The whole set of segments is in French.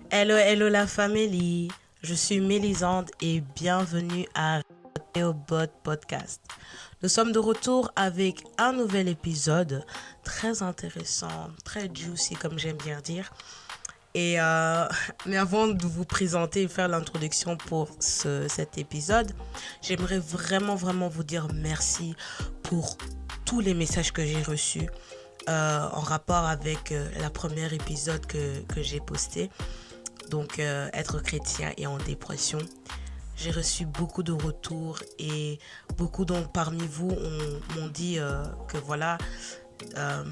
Hello, hello la famille. Je suis Mélisande et bienvenue à Reobot Podcast. Nous sommes de retour avec un nouvel épisode très intéressant, très juicy comme j'aime bien dire. Et mais avant de vous présenter et faire l'introduction pour cet épisode, j'aimerais vraiment vous dire merci pour tous les messages que j'ai reçus en rapport avec la première épisode que j'ai posté. Donc, être chrétien et en dépression. J'ai reçu beaucoup de retours et beaucoup parmi vous m'ont dit que voilà, euh,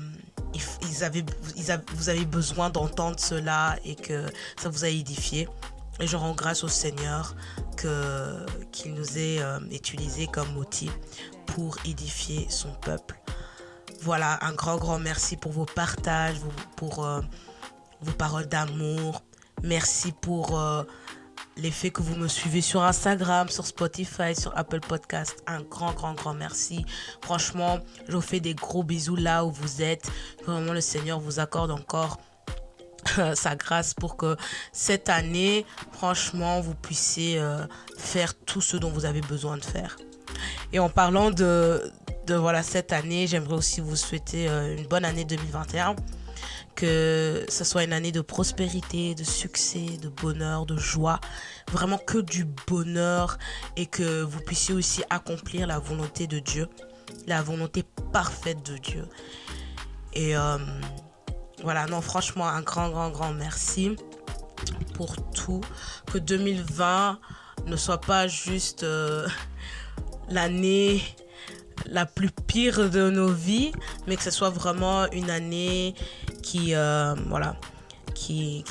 vous avez besoin d'entendre cela et que ça vous a édifié. Et je rends grâce au Seigneur qu'il nous ait utilisés comme outil pour édifier son peuple. Voilà, un grand merci pour vos partages, pour vos paroles d'amour. Merci pour l'effet que vous me suivez sur Instagram, sur Spotify, sur Apple Podcast. Un grand merci. Franchement, je vous fais des gros bisous là où vous êtes. Vraiment, le Seigneur vous accorde encore sa grâce pour que cette année, franchement, vous puissiez faire tout ce dont vous avez besoin de faire. Et en parlant de voilà, cette année, j'aimerais aussi vous souhaiter une bonne année 2021. Que ce soit une année de prospérité, de succès, de bonheur, de joie, vraiment que du bonheur et que vous puissiez aussi accomplir la volonté de Dieu, la volonté parfaite de Dieu. Et voilà, non, franchement, un grand merci pour tout. Que 2020 ne soit pas juste l'année la plus pire de nos vies, mais que ce soit vraiment une année qui voilà, qui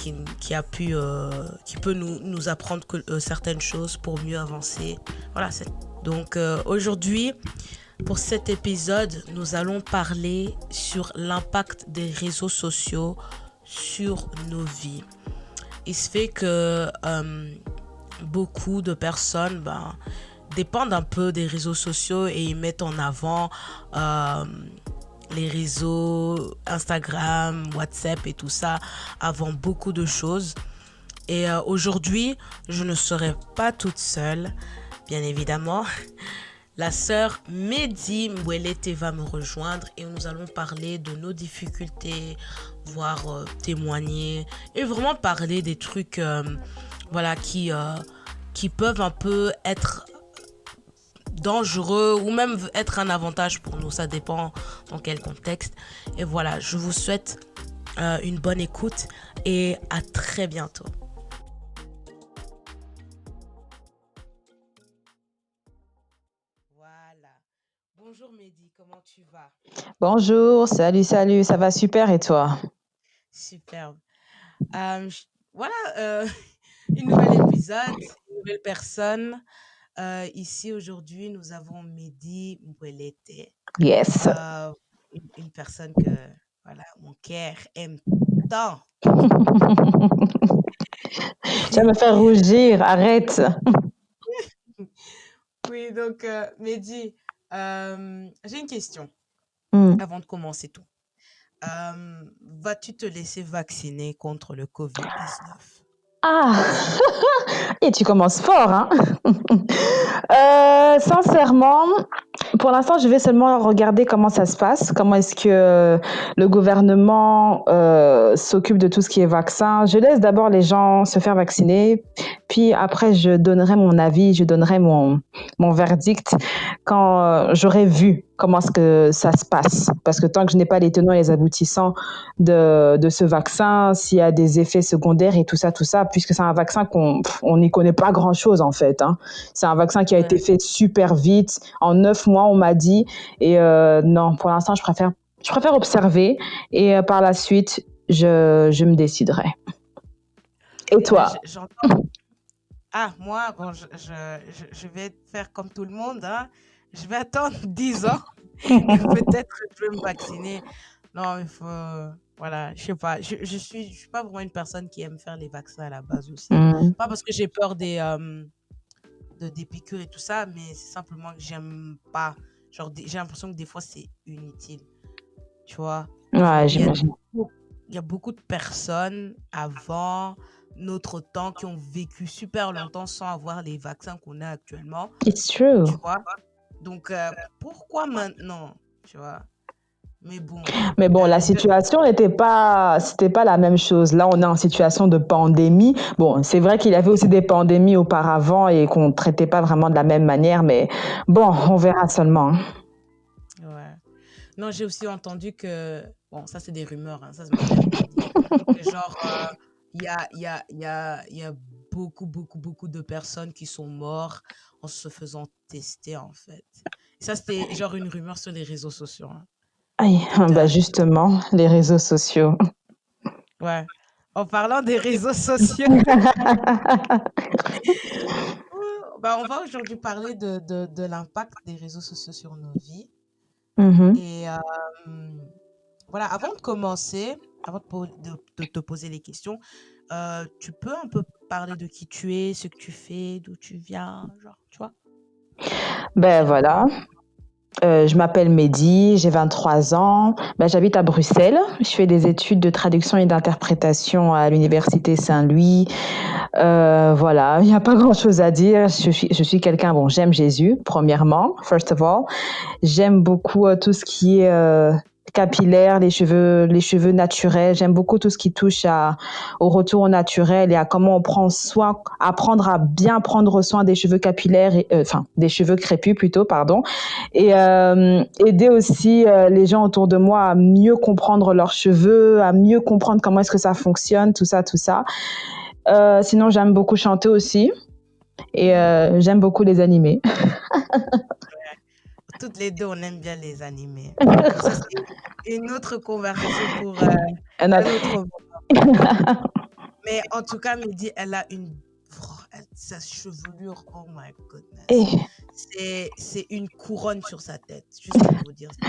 peut nous apprendre certaines choses pour mieux avancer. Voilà, donc aujourd'hui pour cet épisode, nous allons parler sur l'impact des réseaux sociaux sur nos vies. Il se fait que beaucoup de personnes dépendent un peu des réseaux sociaux et ils mettent en avant les réseaux Instagram, WhatsApp et tout ça avant beaucoup de choses. Et aujourd'hui, je ne serai pas toute seule, bien évidemment. La sœur Mehdi Mwelete va me rejoindre et nous allons parler de nos difficultés, voire témoigner et vraiment parler des trucs voilà, qui peuvent un peu être dangereux ou même être un avantage pour nous. Ça dépend dans quel contexte. Et voilà, je vous souhaite une bonne écoute et à très bientôt. Voilà. Bonjour Mehdi, comment tu vas? Bonjour, salut, ça va super et toi? Superbe. Voilà, une nouvelle épisode, une nouvelle personne. Ici aujourd'hui, nous avons Mehdi Mwelete. Yes. Une personne que voilà, mon cœur aime tant. Tu vas me faire rougir, arrête. Oui, donc Mehdi, j'ai une question avant de commencer tout. Vas-tu te laisser vacciner contre le COVID-19? Ah, et tu commences fort, hein? Sincèrement, pour l'instant, je vais seulement regarder comment ça se passe, comment est-ce que le gouvernement s'occupe de tout ce qui est vaccin. Je laisse d'abord les gens se faire vacciner, puis après, je donnerai mon avis, je donnerai mon verdict quand j'aurai vu comment est-ce que ça se passe. Parce que tant que je n'ai pas les tenants et les aboutissants de ce vaccin, s'il y a des effets secondaires et tout ça, puisque c'est un vaccin on n'y connaît pas grand-chose en fait, hein. C'est un vaccin qui a été fait super vite. En 9 mois, on m'a dit. Et non, pour l'instant, je préfère observer. Et par la suite, je me déciderai. Et toi? J'entends. Ah, moi, bon, je vais faire comme tout le monde, hein. Je vais attendre 10 ans et peut-être je vais me vacciner. Non, il faut... Voilà, je sais pas. Je suis pas vraiment une personne qui aime faire les vaccins à la base aussi. Pas parce que j'ai peur des piqûres et tout ça, mais c'est simplement que j'aime pas. Genre, j'ai l'impression que des fois, c'est inutile. Tu vois? Ouais, Genre, j'imagine. il y a beaucoup de personnes avant notre temps qui ont vécu super longtemps sans avoir les vaccins qu'on a actuellement. It's true. Tu vois? Donc, pourquoi maintenant? Tu vois? Mais bon, Mais bon, la Dieu. situation c'était pas la même chose. Là, on est en situation de pandémie. Bon, c'est vrai qu'il y avait aussi des pandémies auparavant et qu'on ne traitait pas vraiment de la même manière, mais bon, on verra seulement, hein. Ouais. Non, j'ai aussi entendu que, bon, ça c'est des rumeurs, hein, ça c'est ma mère qui m'a dit, que genre, il y a beaucoup, beaucoup, beaucoup de personnes qui sont mortes en se faisant tester, en fait. Et ça, c'était genre une rumeur sur les réseaux sociaux, hein. Aïe, bah Putain. justement, les réseaux sociaux. Ouais. En parlant des réseaux sociaux, bah, on va aujourd'hui parler de l'impact des réseaux sociaux sur nos vies. Mhm. Et voilà, avant de commencer, avant de te poser les questions, tu peux un peu parler de qui tu es, ce que tu fais, d'où tu viens, genre, tu vois, Ben dire un peu. voilà. Je m'appelle Mehdi, j'ai 23 ans. Ben, j'habite à Bruxelles. Je fais des études de traduction et d'interprétation à l'Université Saint-Louis. Voilà, il n'y a pas grand-chose à dire. Je suis quelqu'un, bon, j'aime Jésus, premièrement, first of all. J'aime beaucoup tout ce qui est capillaire, les cheveux naturels. J'aime beaucoup tout ce qui touche au retour au naturel et à comment on prend soin, apprendre à bien prendre soin des cheveux capillaires, enfin des cheveux crépus plutôt, pardon, et aider aussi les gens autour de moi à mieux comprendre leurs cheveux, à mieux comprendre comment est-ce que ça fonctionne, tout ça, tout ça. Sinon, j'aime beaucoup chanter aussi et j'aime beaucoup les animés. Toutes les deux, on aime bien les animés. Mais ça, c'est une autre conversation pour Un autre- un autre moment. Mais en tout cas, Mehdi, elle a une... sa chevelure, oh my goodness. Et C'est une couronne sur sa tête, juste pour vous dire ça.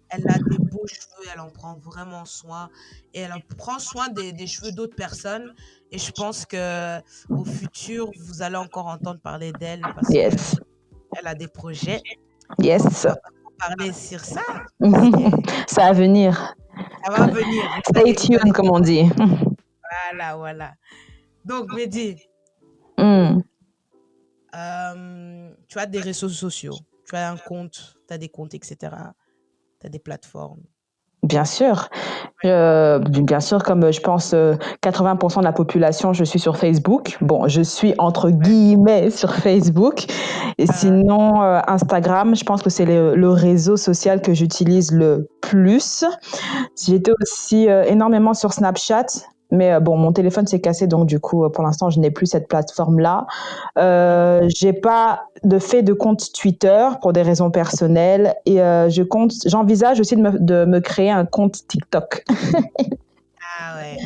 Elle a des beaux cheveux, elle en prend vraiment soin. Et elle en prend soin des cheveux d'autres personnes. Et je pense que au futur, vous allez encore entendre parler d'elle parce que yes, elle a des projets. yes. On va pas trop parler sur ça. C'est, Ça va venir. ça va venir. Stay tuned, comme on dit. Voilà, voilà. Donc, Mehdi, Mm, tu as des réseaux sociaux, tu as un compte, tu as des comptes, etc. Tu as des plateformes. bien sûr. Bien sûr, comme je pense 80% de la population, je suis sur Facebook. Bon, je suis entre Ouais. guillemets sur Facebook. Et Euh, sinon, Instagram, je pense que c'est le réseau social que j'utilise le plus. J'étais aussi énormément sur Snapchat, mais bon, mon téléphone s'est cassé, donc du coup, pour l'instant, je n'ai plus cette plateforme-là. mhm. J'ai pas de compte Twitter pour des raisons personnelles et j'envisage aussi de me créer un compte TikTok. Ah ouais.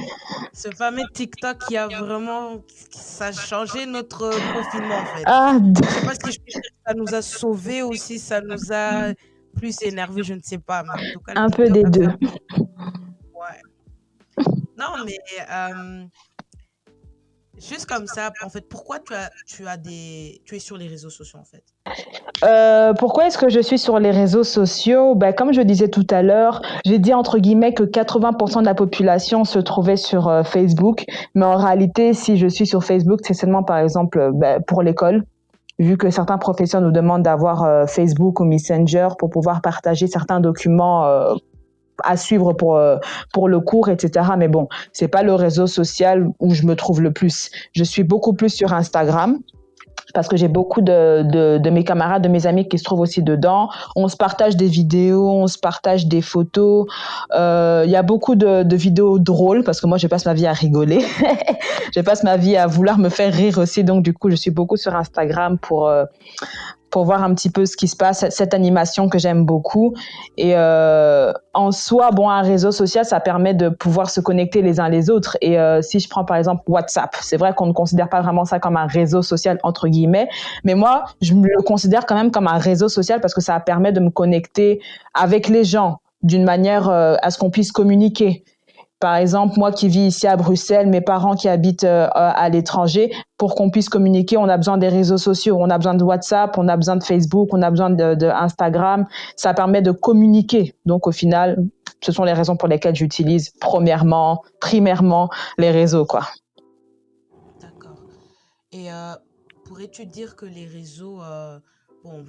Ce fameux TikTok qui a vraiment, ça a changé notre confinement en fait. Ah, Je sais pas si je peux dire que ça nous a sauvés ou si ça nous a plus énervés, je ne sais pas. Mais en tout cas, le un peu TikTok des nous deux. a mis. Ouais. Non, mais juste comme ça, en fait, pourquoi tu es sur les réseaux sociaux en fait? Pourquoi est-ce que je suis sur les réseaux sociaux? Ben, comme je disais tout à l'heure, j'ai dit entre guillemets que 80% de la population se trouvait sur Facebook, mais en réalité, si je suis sur Facebook, c'est seulement par exemple ben, pour l'école, vu que certains professeurs nous demandent d'avoir Facebook ou Messenger pour pouvoir partager certains documents à suivre pour le cours, etc. Mais bon, c'est pas le réseau social où je me trouve le plus. Je suis beaucoup plus sur Instagram parce que j'ai beaucoup de mes camarades, de mes amis qui se trouvent aussi dedans. On se partage des vidéos, on se partage des photos. Il y a beaucoup de vidéos drôles parce que moi, je passe ma vie à rigoler. Je passe ma vie à vouloir me faire rire aussi. Donc, du coup, je suis beaucoup sur Instagram pour voir un petit peu ce qui se passe, cette animation que j'aime beaucoup. Et en soi, bon, un réseau social, ça permet de pouvoir se connecter les uns les autres. Et si je prends par exemple WhatsApp, c'est vrai qu'on ne considère pas vraiment ça comme un réseau social, entre guillemets, mais moi, je le considère quand même comme un réseau social parce que ça permet de me connecter avec les gens d'une manière à ce qu'on puisse communiquer. Par exemple, moi qui vis ici à Bruxelles, mes parents qui habitent à l'étranger, pour qu'on puisse communiquer, on a besoin des réseaux sociaux, on a besoin de WhatsApp, on a besoin de Facebook, on a besoin de Instagram. Ça permet de communiquer. Donc au final, ce sont les raisons pour lesquelles j'utilise primairement les réseaux, quoi. D'accord. Et pourrais-tu dire que les réseaux, bon,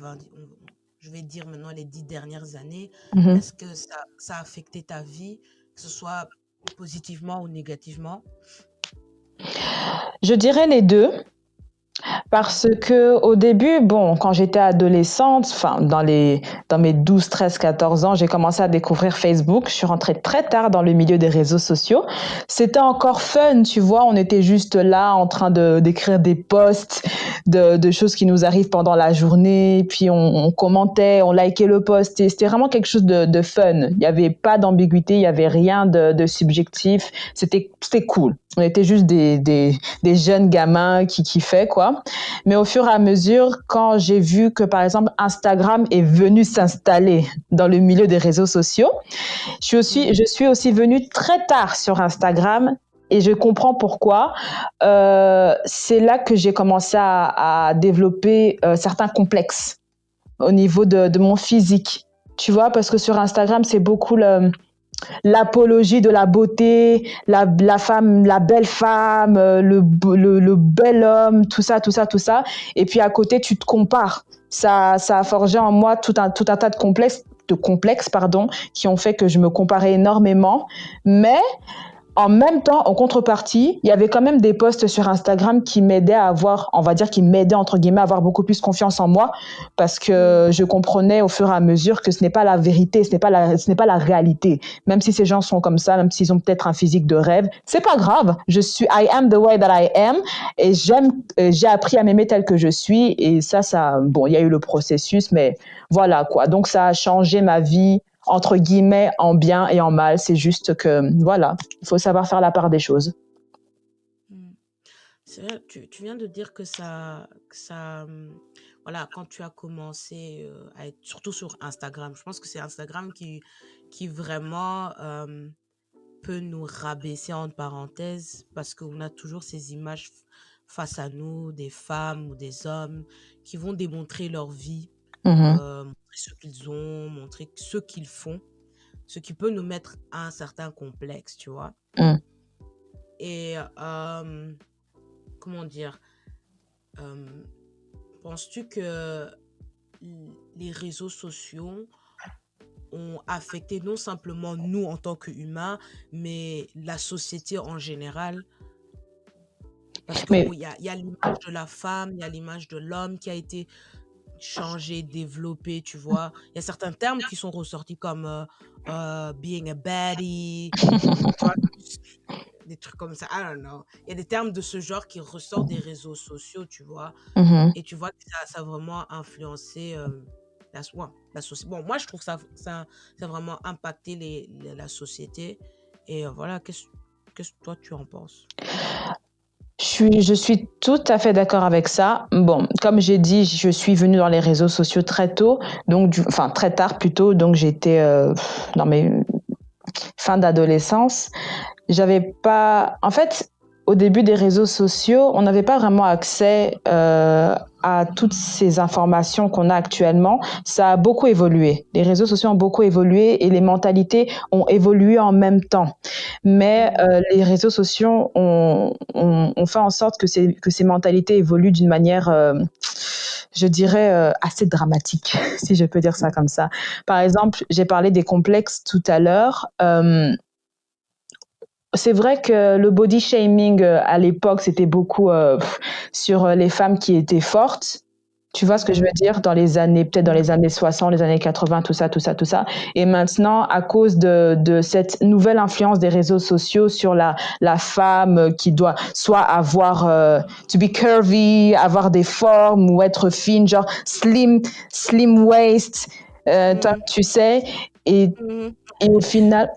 je vais dire maintenant les 10 dernières années, Mhm. est-ce que ça a affecté ta vie, que ce soit positivement ou négativement? Je dirais les deux. Mhm. Parce que au début, bon, quand j'étais adolescente, enfin dans mes 12, 13, 14 ans, j'ai commencé à découvrir Facebook. Je suis rentrée très tard dans le milieu des réseaux sociaux. C'était encore fun, tu vois, on était juste là en train de d'écrire des posts de choses qui nous arrivent pendant la journée, puis on commentait, on likait le post et c'était vraiment quelque chose de fun. Il n'y avait pas d'ambiguïté, il n'y avait rien de subjectif. C'était cool. On était juste des jeunes gamins qui kiffaient, quoi. Mais au fur et à mesure, quand j'ai vu que, par exemple, Instagram est venu s'installer dans le milieu des réseaux sociaux, Mhm. je suis aussi venue très tard sur Instagram et je comprends pourquoi. C'est là que j'ai commencé à développer certains complexes au niveau de mon physique. Tu vois, parce que sur Instagram, c'est beaucoup l'apologie de la beauté, la femme, la belle femme, le bel homme, tout ça, tout ça, tout ça. Et puis à côté, tu te compares. Ça a forgé en moi tout un tas de complexes, pardon, qui ont fait que je me comparais énormément. Mais en même temps, en contrepartie, il y avait quand même des posts sur Instagram qui m'aidaient à avoir, on va dire, qui m'aidaient entre guillemets à avoir beaucoup plus confiance en moi, parce Mhm. que je comprenais au fur et à mesure que ce n'est pas la vérité, ce n'est pas la réalité. Même si ces gens sont comme ça, même s'ils ont peut-être un physique de rêve, c'est pas grave. I am the way that I am, et j'ai appris à m'aimer tel que je suis, et bon, il y a eu le processus, mais voilà quoi. Donc ça a changé ma vie entre guillemets en bien et en mal. C'est juste que voilà, il faut savoir faire la part des choses. Mhm. C'est vrai, tu viens de dire voilà, quand tu as commencé à être surtout sur Instagram, je pense que c'est Instagram qui vraiment peut nous rabaisser entre parenthèses parce qu'on a toujours ces images face à nous, des femmes ou des hommes qui vont démontrer leur vie, Mhm, montrer ce qu'ils ont, montrer ce qu'ils font, ce qui peut nous mettre à un certain complexe, tu vois. mm. Et comment dire, euh, penses-tu que les réseaux sociaux ont affecté non simplement nous en tant qu'humains, mais la société en général? Parce que bon, Mais il y a l'image de la femme, il y a l'image de l'homme qui a été changé, développé, tu vois. Il y a certains termes qui sont ressortis comme being a baddie, ou tu vois, des trucs comme ça. I don't know. Il y a des termes de ce genre qui ressortent des réseaux sociaux, tu vois. mhm. Et tu vois que ça a vraiment influencé ouais, la société. Bon, moi, je trouve ça a vraiment impacté la société. Et voilà, qu'est-ce que toi, tu en penses? Je suis tout à fait d'accord avec ça. Bon, comme j'ai dit, je suis venue dans les réseaux sociaux très tôt, donc enfin très tard plutôt, donc j'étais dans mes fins d'adolescence. J'avais pas. En fait, au début des réseaux sociaux, on n'avait pas vraiment accès à toutes ces informations qu'on a actuellement. Ça a beaucoup évolué. Les réseaux sociaux ont beaucoup évolué et les mentalités ont évolué en même temps. Mais Mhm. les réseaux sociaux ont fait en sorte que ces mentalités évoluent d'une manière, je dirais, assez dramatique, si je peux dire ça comme ça. Par exemple, j'ai parlé des complexes tout à l'heure. C'est vrai que le body shaming à l'époque, c'était beaucoup sur les femmes qui étaient fortes. Tu vois ce que je veux Mhm. dire? Peut-être dans les années 60, les années 80, tout ça, tout ça, tout ça. Et maintenant, à cause de cette nouvelle influence des réseaux sociaux sur la femme qui doit soit avoir, to be curvy, avoir des formes ou être fine, genre slim waist, toi, Mhm. tu sais, et, Mhm. et au final,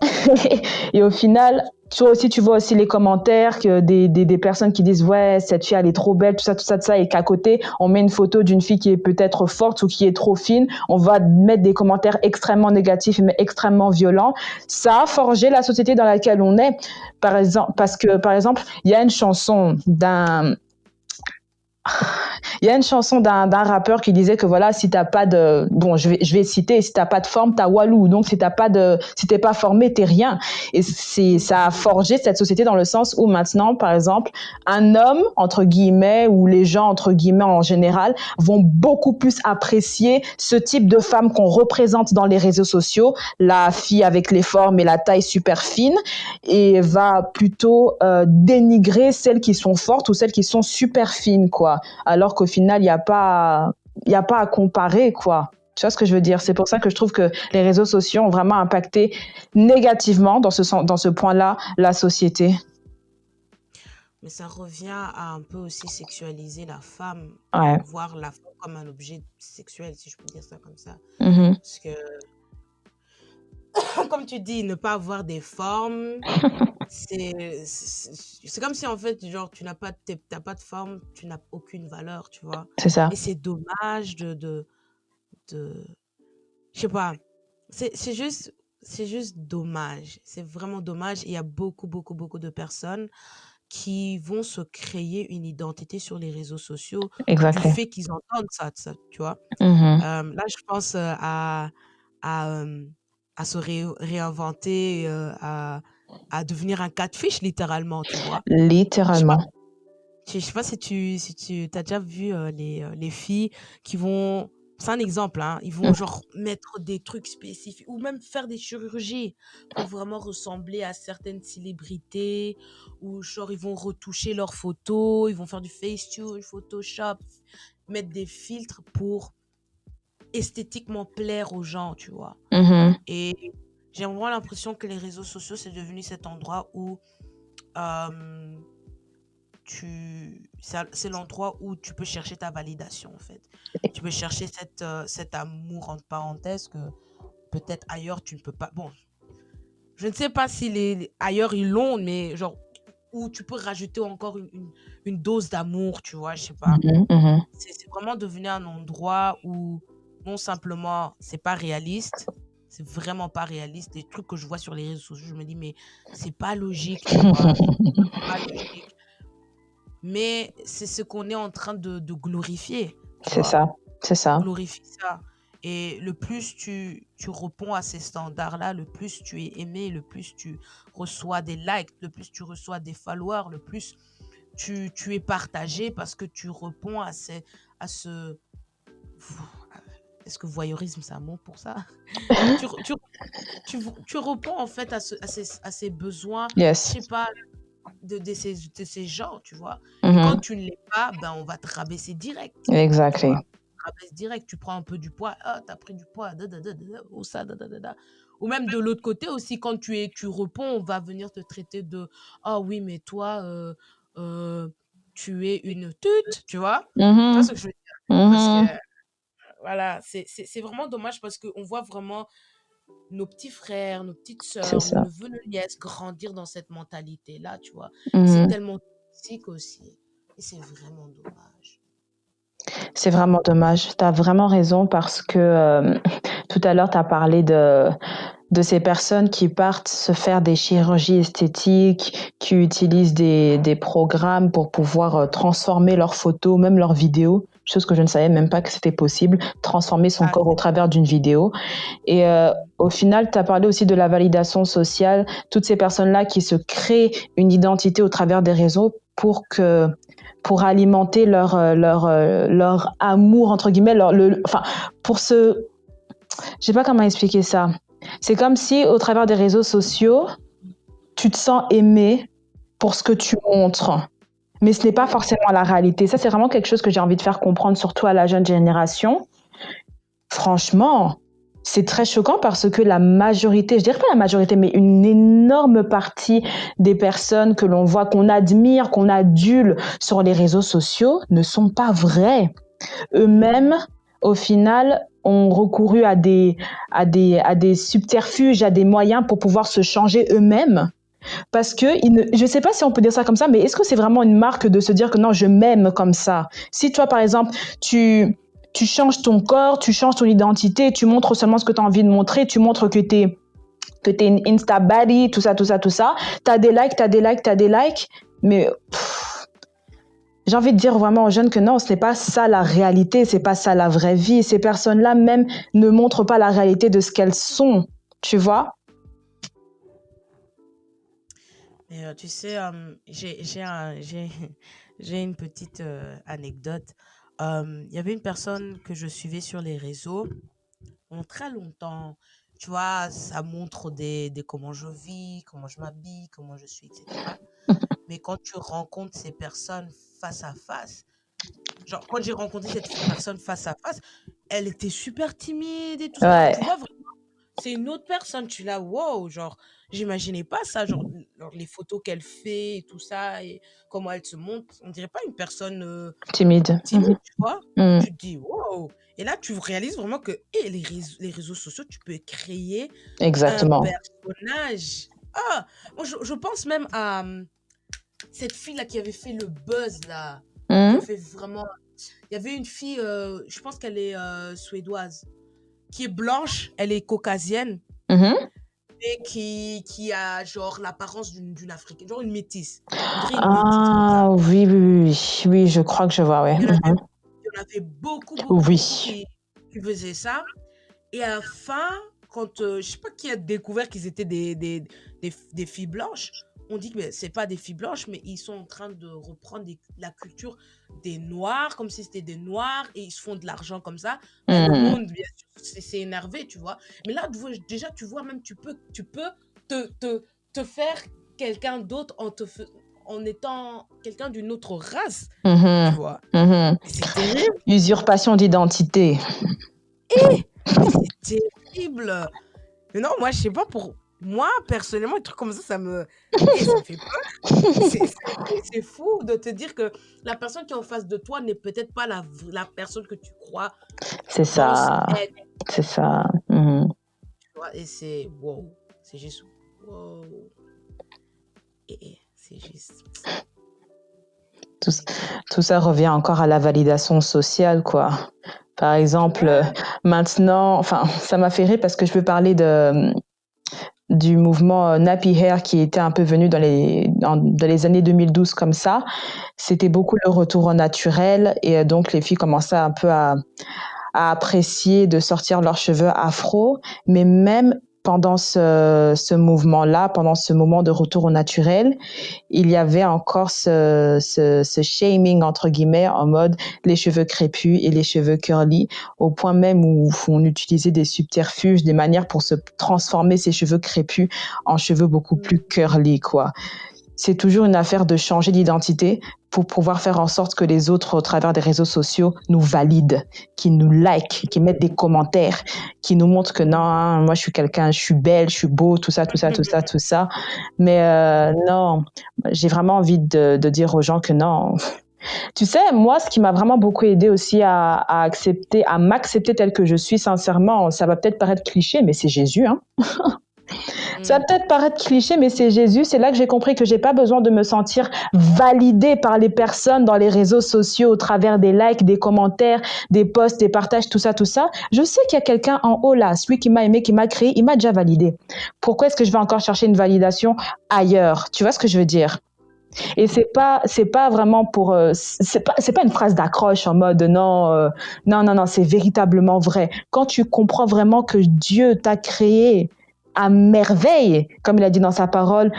et au final, toi aussi, tu vois aussi les commentaires que des personnes qui disent ouais, cette fille elle est trop belle, tout ça, et qu'à côté on met une photo d'une fille qui est peut-être forte ou qui est trop fine, on va mettre des commentaires extrêmement négatifs mais extrêmement violents. Ça a forgé la société dans laquelle on est. Par exemple, parce que par exemple, il y a une chanson d'un rappeur qui disait que voilà, si t'as pas de, bon, je vais citer, si t'as pas de forme, t'as walou. Donc, si t'es pas formé, t'es rien. Et ça a forgé cette société dans le sens où maintenant, par exemple, un homme, entre guillemets, ou les gens, entre guillemets, en général, vont beaucoup plus apprécier ce type de femme qu'on représente dans les réseaux sociaux, la fille avec les formes et la taille super fine, et va plutôt dénigrer celles qui sont fortes ou celles qui sont super fines, quoi. Alors qu'au final, il y a pas à comparer, quoi. Tu vois ce que je veux dire? C'est pour ça que je trouve que les réseaux sociaux ont vraiment impacté négativement dans ce point-là la société. Mais ça revient à un peu aussi sexualiser la femme, Ouais. voir la femme comme un objet sexuel, si je peux dire ça comme ça. Mhm. Parce que, comme tu dis, ne pas avoir des formes, c'est comme si en fait, genre, t'as pas de forme, tu n'as aucune valeur, tu vois. C'est ça. Et c'est dommage de, je sais pas, c'est juste dommage. C'est vraiment dommage. Et il y a beaucoup, beaucoup, beaucoup de personnes qui vont se créer une identité sur les réseaux sociaux du Exactly. fait qu'ils entendent ça, tu vois. Mhm. Là, je pense à, à se réinventer, à devenir un catfish, littéralement, tu vois. Je sais pas, Littéralement. je sais pas si tu as déjà vu les filles qui vont. C'est un exemple, hein, ils vont Mhm. genre mettre des trucs spécifiques ou même faire des chirurgies pour vraiment ressembler à certaines célébrités ou genre ils vont retoucher leurs photos, ils vont faire du Facetune, Photoshop, mettre des filtres pour esthétiquement plaire aux gens, tu vois. Mhm. Et j'ai vraiment l'impression que les réseaux sociaux, c'est devenu cet endroit où euh, c'est l'endroit où tu peux chercher ta validation, en fait. Tu peux chercher cet amour, entre parenthèses, que peut-être ailleurs, tu ne peux pas. Bon, je ne sais pas si ailleurs, ils l'ont, mais genre, où tu peux rajouter encore une dose d'amour, tu vois, je sais pas. Mhm. Mhm. C'est vraiment devenu un endroit où, non simplement, c'est pas réaliste, c'est vraiment pas réaliste. Les trucs que je vois sur les réseaux sociaux, je me dis, mais c'est pas logique, tu vois. C'est pas logique. Mais c'est ce qu'on est en train de glorifier, tu C'est vois. ça. C'est On ça. glorifie ça. Et le plus tu réponds à ces standards-là, le plus tu es aimé, le plus tu reçois des likes, le plus tu reçois des followers, le plus tu es partagé parce que tu réponds à ce... Est-ce que voyeurisme, c'est un mot pour ça? tu, tu, tu réponds en fait à ces besoins, je Yes. sais pas, de ces gens, tu vois. Et quand Mhm. tu ne l'es pas, ben, on va te rabaisser direct, tu Exactly. vois. Rabaisse direct, tu prends un peu du poids, ah, t'as pris du poids, ou ça, ou même de l'autre côté aussi, quand tu réponds, on va venir te traiter de, ah oui, mais toi, euh, tu es une tute, tu vois. Tu vois ce Mhm. que je veux dire? Parce que, Mhm. voilà, c'est vraiment dommage parce qu'on voit vraiment nos petits frères, nos petites C'est sœurs, nos ça. neveux, nos nièces grandir dans cette mentalité-là, tu vois. Et c'est Mhm. tellement toxique aussi. Et c'est vraiment dommage. C'est vraiment dommage. Tu as vraiment raison parce que tout à l'heure, tu as parlé de ces personnes qui partent se faire des chirurgies esthétiques, qui utilisent des programmes pour pouvoir transformer leurs photos, même leurs vidéos, chose que je ne savais même pas que c'était possible, transformer son Ah, corps au travers d'une vidéo. Et au final, tu as parlé aussi de la validation sociale, toutes ces personnes-là qui se créent une identité au travers des réseaux pour alimenter leur amour entre guillemets enfin pour ce je sais pas comment expliquer ça. C'est comme si au travers des réseaux sociaux, tu te sens aimé pour ce que tu montres. Mais ce n'est pas mhm. forcément la réalité. Ça, c'est vraiment quelque chose que j'ai envie de faire comprendre, surtout à la jeune génération. Franchement, c'est très choquant parce que la majorité, je dirais pas la majorité, mais une énorme partie des personnes que l'on voit, qu'on admire, qu'on adule sur les réseaux sociaux ne sont pas vraies. Eux-mêmes, au final, ont recouru à des subterfuges, à des moyens pour pouvoir se changer eux-mêmes Parce que je ne sais pas si on peut dire ça comme ça, mais est-ce que c'est vraiment une marque de se dire que non, je m'aime comme ça? Si toi, par exemple, tu changes ton corps, tu changes ton identité, tu montres seulement ce que tu as envie de montrer, tu montres que t'es une Insta baddie, tout ça, tout ça, tout ça. T'as des likes, t'as des likes, t'as des likes. Mais j'ai envie de dire vraiment aux jeunes que non, ce n'est pas ça la réalité, c'est pas ça la vraie vie. Ces personnes-là même ne montrent pas la réalité de ce qu'elles sont, tu vois? Mais tu sais, j'ai une petite anecdote. Il y avait une personne que je suivais sur les réseaux pendant très longtemps. Tu vois, ça montre des comment je vis, comment je m'habille, comment je suis, etc. Mais quand tu rencontres ces personnes face à face, genre quand j'ai rencontré cette personne face à face, elle était super timide et tout ça. Genre, Ouais, tu vois c'est une autre personne. Tu l'as, wow, genre, j'imaginais pas ça, genre, les photos qu'elle fait et tout ça, et comment elle se montre. On dirait pas une personne timide. timide, tu vois. Mhm. Tu te dis, wow. Et là, tu réalises vraiment que les réseaux sociaux, tu peux créer un Exactement. personnage. Ah, moi, je pense même à cette fille-là qui avait fait le buzz, là, qui a Mhm. fait vraiment. Il y avait une fille, je pense qu'elle est suédoise, qui est blanche, elle est caucasienne Mhm. et qui a genre l'apparence d'une africaine, genre une métisse. On dirait une métisse comme ça. Ah oui, oui, oui, oui, oui, je crois que je vois, ouais. Il y en avait, Mhm. il y en avait beaucoup, beaucoup, beaucoup Oui. qui faisaient ça. Et à la fin, quand je sais pas qui a découvert qu'ils étaient des filles blanches, on dit que mais c'est pas des filles blanches, mais ils sont en train de reprendre la culture des noirs, comme si c'était des noirs, et ils se font de l'argent comme ça. Ben, le Mhm. monde, bien sûr, c'est énervé, tu vois. Mais là, déjà, tu vois, même, tu peux te, te, te faire quelqu'un d'autre en étant quelqu'un d'une autre race, tu Mhm. vois. Mhm. Et c'est terrible. Usurpation d'identité. Mais c'est terrible. Mais non, moi, je sais pas, pour moi, personnellement, un truc comme ça me. Et ça me fait peur. C'est fou de te dire que la personne qui est en face de toi n'est peut-être pas la personne que tu crois C'est pense ça. être. C'est ça. Mhm. Tu vois, et c'est wow. C'est juste wow. Et c'est juste. Tout, tout ça revient encore à la validation sociale, quoi. Par exemple, Ouais. maintenant, enfin, ça m'a fait rire parce que je peux parler du mouvement Nappy Hair qui était un peu venu dans les années 2012 comme ça. C'était beaucoup le retour au naturel et donc les filles commençaient un peu à apprécier de sortir leurs cheveux afro, mais même pendant ce mouvement-là, pendant ce moment de retour au naturel, il y avait encore ce shaming, entre guillemets, en mode les cheveux crépus et les cheveux curly, au point même où on utilisait des subterfuges, des manières pour se transformer ces cheveux crépus en cheveux beaucoup plus curly, quoi. C'est toujours une affaire de changer d'identité pour pouvoir faire en sorte que les autres, au travers des réseaux sociaux, nous valident, qui nous like, qui mettent des commentaires, qui nous montrent que non, hein, moi je suis quelqu'un, je suis belle, je suis beau, tout ça, tout ça, tout ça, tout ça. Mais non, j'ai vraiment envie de dire aux gens que non. Tu sais, moi, ce qui m'a vraiment beaucoup aidé aussi à accepter, à m'accepter tel que je suis, sincèrement, ça va peut-être paraître cliché, mais c'est Jésus, hein. Ça va Mm. peut-être paraître cliché, mais c'est Jésus. C'est là que j'ai compris que j'ai pas besoin de me sentir validée par les personnes dans les réseaux sociaux au travers des likes, des commentaires, des posts, des partages, tout ça, tout ça. Je sais qu'il y a quelqu'un en haut là, celui qui m'a aimé, qui m'a créé, il m'a déjà validé. Pourquoi est-ce que je vais encore chercher une validation ailleurs? Tu vois ce que je veux dire? Et c'est pas vraiment pour c'est pas une phrase d'accroche en mode non non non non, c'est véritablement vrai. Quand tu comprends vraiment que Dieu t'a créé à merveille, comme il a dit dans sa parole,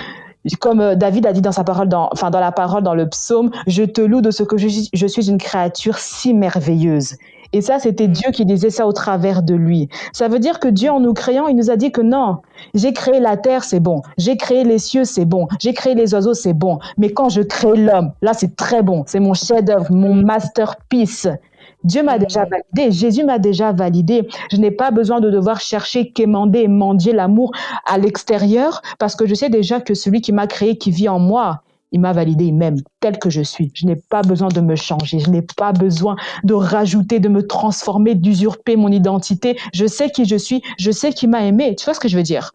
comme David a dit dans sa parole enfin dans la parole dans le psaume, je te loue de ce que je suis une créature si merveilleuse. Et ça, c'était Mm. Dieu qui disait ça au travers de lui. Ça veut dire que Dieu, en nous créant, il nous a dit que non, j'ai créé la terre, c'est bon. J'ai créé les cieux, c'est bon. J'ai créé les oiseaux, c'est bon. Mais quand je crée l'homme, là, c'est très bon. C'est mon chef-d'œuvre, mon masterpiece. Dieu m'a déjà Mm. validé, Jésus m'a déjà validé. Je n'ai pas besoin de devoir chercher, quémander et mendier l'amour à l'extérieur parce que je sais déjà que celui qui m'a créé, qui vit en moi, il m'a validé, il m'aime tel que je suis. Je n'ai pas besoin de me changer. Je n'ai pas besoin de rajouter, de me transformer, d'usurper mon identité. Je sais qui je suis. Je sais qui m'a aimé. Tu vois ce que je veux dire?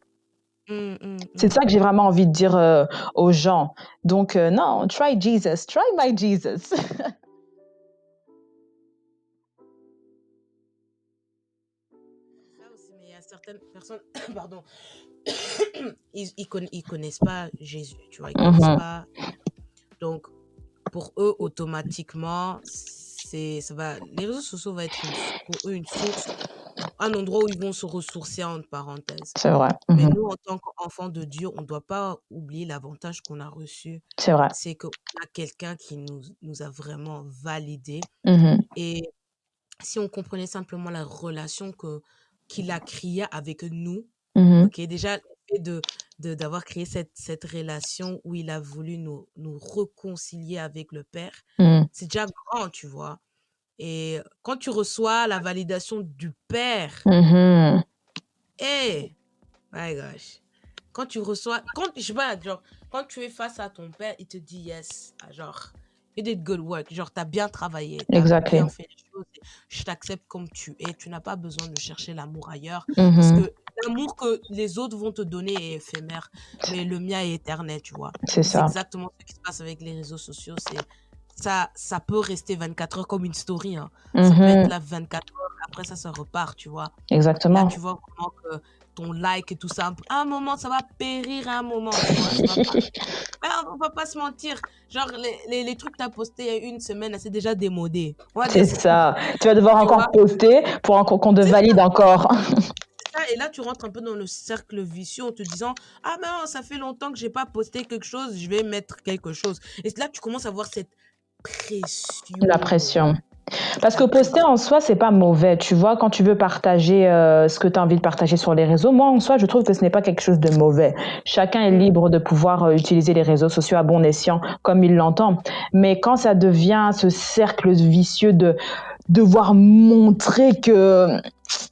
C'est ça que j'ai vraiment envie de dire aux gens. Donc, non, try Jesus, try my Jesus. Ça aussi, mais il y a certaines personnes, pardon, ils connaissent pas Jésus, tu vois, ils connaissent Mhm, pas. Donc, pour eux, automatiquement, ça va, les réseaux sociaux vont être pour eux une source, un endroit où ils vont se ressourcer, entre parenthèses. c'est vrai. Mais Mhm, nous, en tant qu'enfants de Dieu, on ne doit pas oublier l'avantage qu'on a reçu. c'est vrai. C'est qu'on a quelqu'un qui nous a vraiment validés. Mhm, Et si on comprenait simplement la relation qu'il a créée avec nous, mhm, ok, déjà, le fait d'avoir créé cette relation où il a voulu nous réconcilier avec le Père, mhm, c'est déjà grand, tu vois. Et quand tu reçois la validation du Père, mhm. hé, my gosh, je sais pas, genre, quand tu es face à ton père, il te dit yes, genre, you did good work, genre, t'as bien travaillé, t'as Exactly. bien fait les choses, je t'accepte comme tu es, tu n'as pas besoin de chercher l'amour ailleurs, parce Mhm, que l'amour que les autres vont te donner est éphémère, mais le mien est éternel, tu vois. c'est Et c'est ça. exactement ce qui se passe avec les réseaux sociaux, ça peut rester 24 heures comme une story, hein. Ça peut être Mhm, là 24 heures, après ça repart, tu vois. Là, exactement. tu vois vraiment que ton like et tout ça, à un moment, ça va périr à un moment, tu vois. Ça va pas. On va pas se mentir. Genre, les trucs que tu as postés il y a une semaine, là, c'est déjà démodé. On va dire C'est ça. ça. Tu vas devoir Tu vois? encore poster pour qu'on te C'est valide encore. ça. Et là, tu rentres un peu dans le cercle vicieux en te disant, ah mais non, ça fait longtemps que j'ai pas posté quelque chose, je vais mettre quelque chose. Et là, tu commences à avoir cette La pression. pression. Parce que La poster pression. en soi, c'est pas mauvais. Tu vois, quand tu veux partager ce que tu as envie de partager sur les réseaux, moi en soi, je trouve que ce n'est pas quelque chose de mauvais. Chacun est Mm. libre de pouvoir utiliser les réseaux sociaux à bon escient comme il l'entend. Mais quand ça devient ce cercle vicieux de devoir montrer que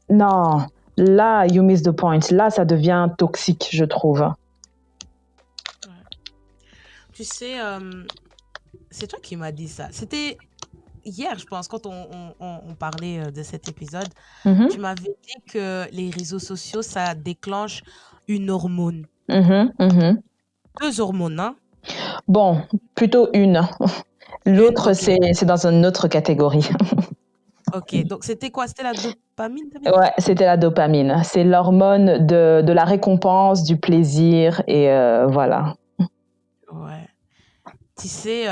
non, là, you miss the point. Là, ça devient toxique, je trouve. Ouais. Tu sais, c'est toi qui m'as dit ça. C'était hier, je pense, quand on parlait de cet épisode, tu Mhm, m'avais dit que les réseaux sociaux, ça déclenche une hormone. mhm, mhm. Deux hormones, hein? Bon, plutôt une. Une, L'autre, ok, c'est dans une autre catégorie. ok. Donc, c'était quoi? C'était la dopamine, t'avais dit? Ouais, c'était la dopamine. C'est l'hormone de la récompense, du plaisir et voilà. Ouais. Tu sais,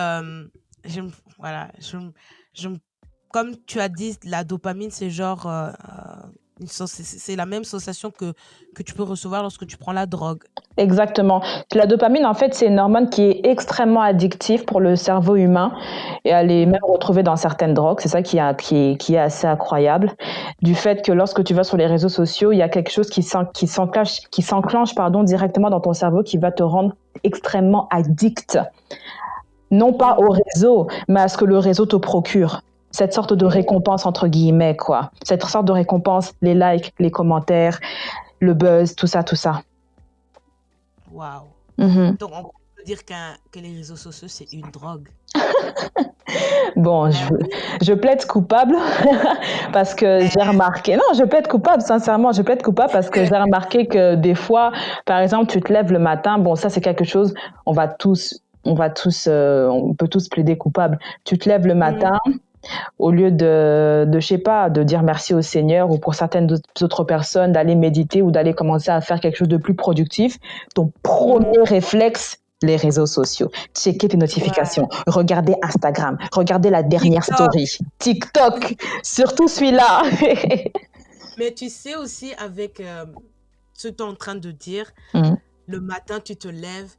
voilà, je me- comme tu as dit, la dopamine, c'est genre, c'est la même sensation que tu peux recevoir lorsque tu prends la drogue. Exactement. La dopamine, en fait, c'est une hormone qui est extrêmement addictive pour le cerveau humain et elle est même Mhm. retrouvée dans certaines drogues. C'est ça qui est assez incroyable. Du fait que lorsque tu vas sur les réseaux sociaux, il y a quelque chose qui s'enclenche, pardon, directement dans ton cerveau qui va te rendre extrêmement addict. Non pas au Mhm. réseau, mais à ce que le réseau te procure. Cette sorte de Mhm. récompense, entre guillemets, quoi. Cette sorte de récompense, les likes, les commentaires, le buzz, tout ça, tout ça. Waouh. Mhm. Donc, on peut dire que les réseaux sociaux, c'est une drogue. Bon, Ben oui, je plaide coupable parce que ben, j'ai remarqué. Non, je plaide coupable, sincèrement, je plaide coupable parce que j'ai remarqué que des fois, par exemple, tu te lèves le matin. Bon, ça, c'est quelque chose, on peut tous plaider coupable. Tu te lèves le mhm. matin, au lieu je sais pas, de dire merci au Seigneur ou pour certaines autres personnes d'aller méditer ou d'aller commencer à faire quelque chose de plus productif, ton Mhm. premier réflexe, les réseaux sociaux. Checker tes Ouais. notifications, regarder Instagram, regarder la dernière TikTok. story, TikTok, surtout celui-là. Mais tu sais aussi, avec ce que tu es en train de dire, Mm. le matin, tu te lèves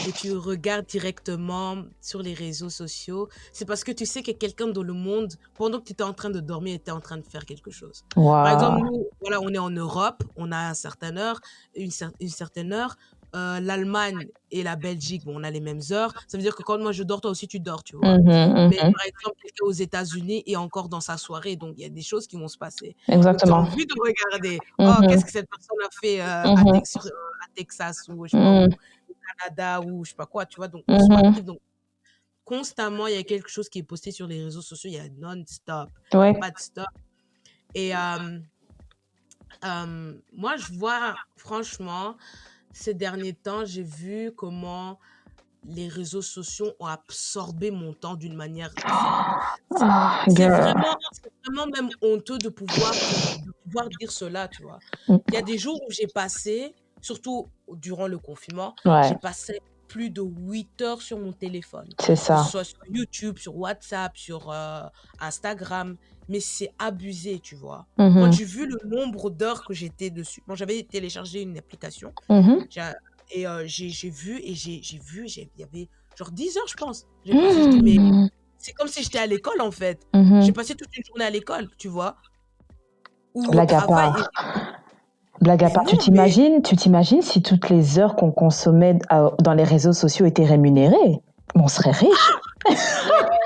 et tu regardes directement sur les réseaux sociaux. C'est parce que tu sais que quelqu'un dans le monde, pendant que tu étais en train de dormir, était en train de faire quelque chose. Par exemple, Wow. nous, voilà, on est en Europe, on a une certaine heure. L'Allemagne et la Belgique, bon, on a les mêmes heures. Ça veut dire que quand moi je dors, toi aussi tu dors, tu vois. Mhm, Mais mhm. par exemple, quelqu'un aux États-Unis est encore dans sa soirée, donc il y a des choses qui vont se passer. Donc tu as Exactement. envie de regarder. Oh, qu'est-ce Mhm, que cette personne a fait mhm, à Texas ou je sais pas mhm, où, au Canada ou je sais pas quoi, tu vois. Donc ils sont mhm. actifs. Donc constamment, il y a quelque chose qui est posté sur les réseaux sociaux. Il y a non-stop. Il n'y a Ouais. pas de stop. Et moi, je vois, franchement, ces derniers temps, j'ai vu comment les réseaux sociaux ont absorbé mon temps d'une manière. Ah, C'est girl. vraiment, c'est vraiment même honteux de pouvoir dire cela, tu vois. Il y a des jours où j'ai passé, surtout durant le confinement, j'ai Ouais, passé plus de 8 heures sur mon téléphone, c'est que ce ça. soit sur YouTube, sur WhatsApp, sur Instagram, mais c'est abusé, tu vois. Quand Mhm, j'ai vu le nombre d'heures que j'étais dessus, bon, j'avais téléchargé une application, mhm. j'ai- j'ai vu et j'ai vu, il y avait genre 10 heures, je pense. J'ai passé, je dis, mais Mhm, c'est comme si j'étais à l'école, en fait. J'ai mhm. passé toute une journée à l'école, tu vois? Ou au Blague à travail part. et Blague à mais part, non, mais tu t'imagines si toutes les heures qu'on consommait dans les réseaux sociaux étaient rémunérées? On serait riche. ouais,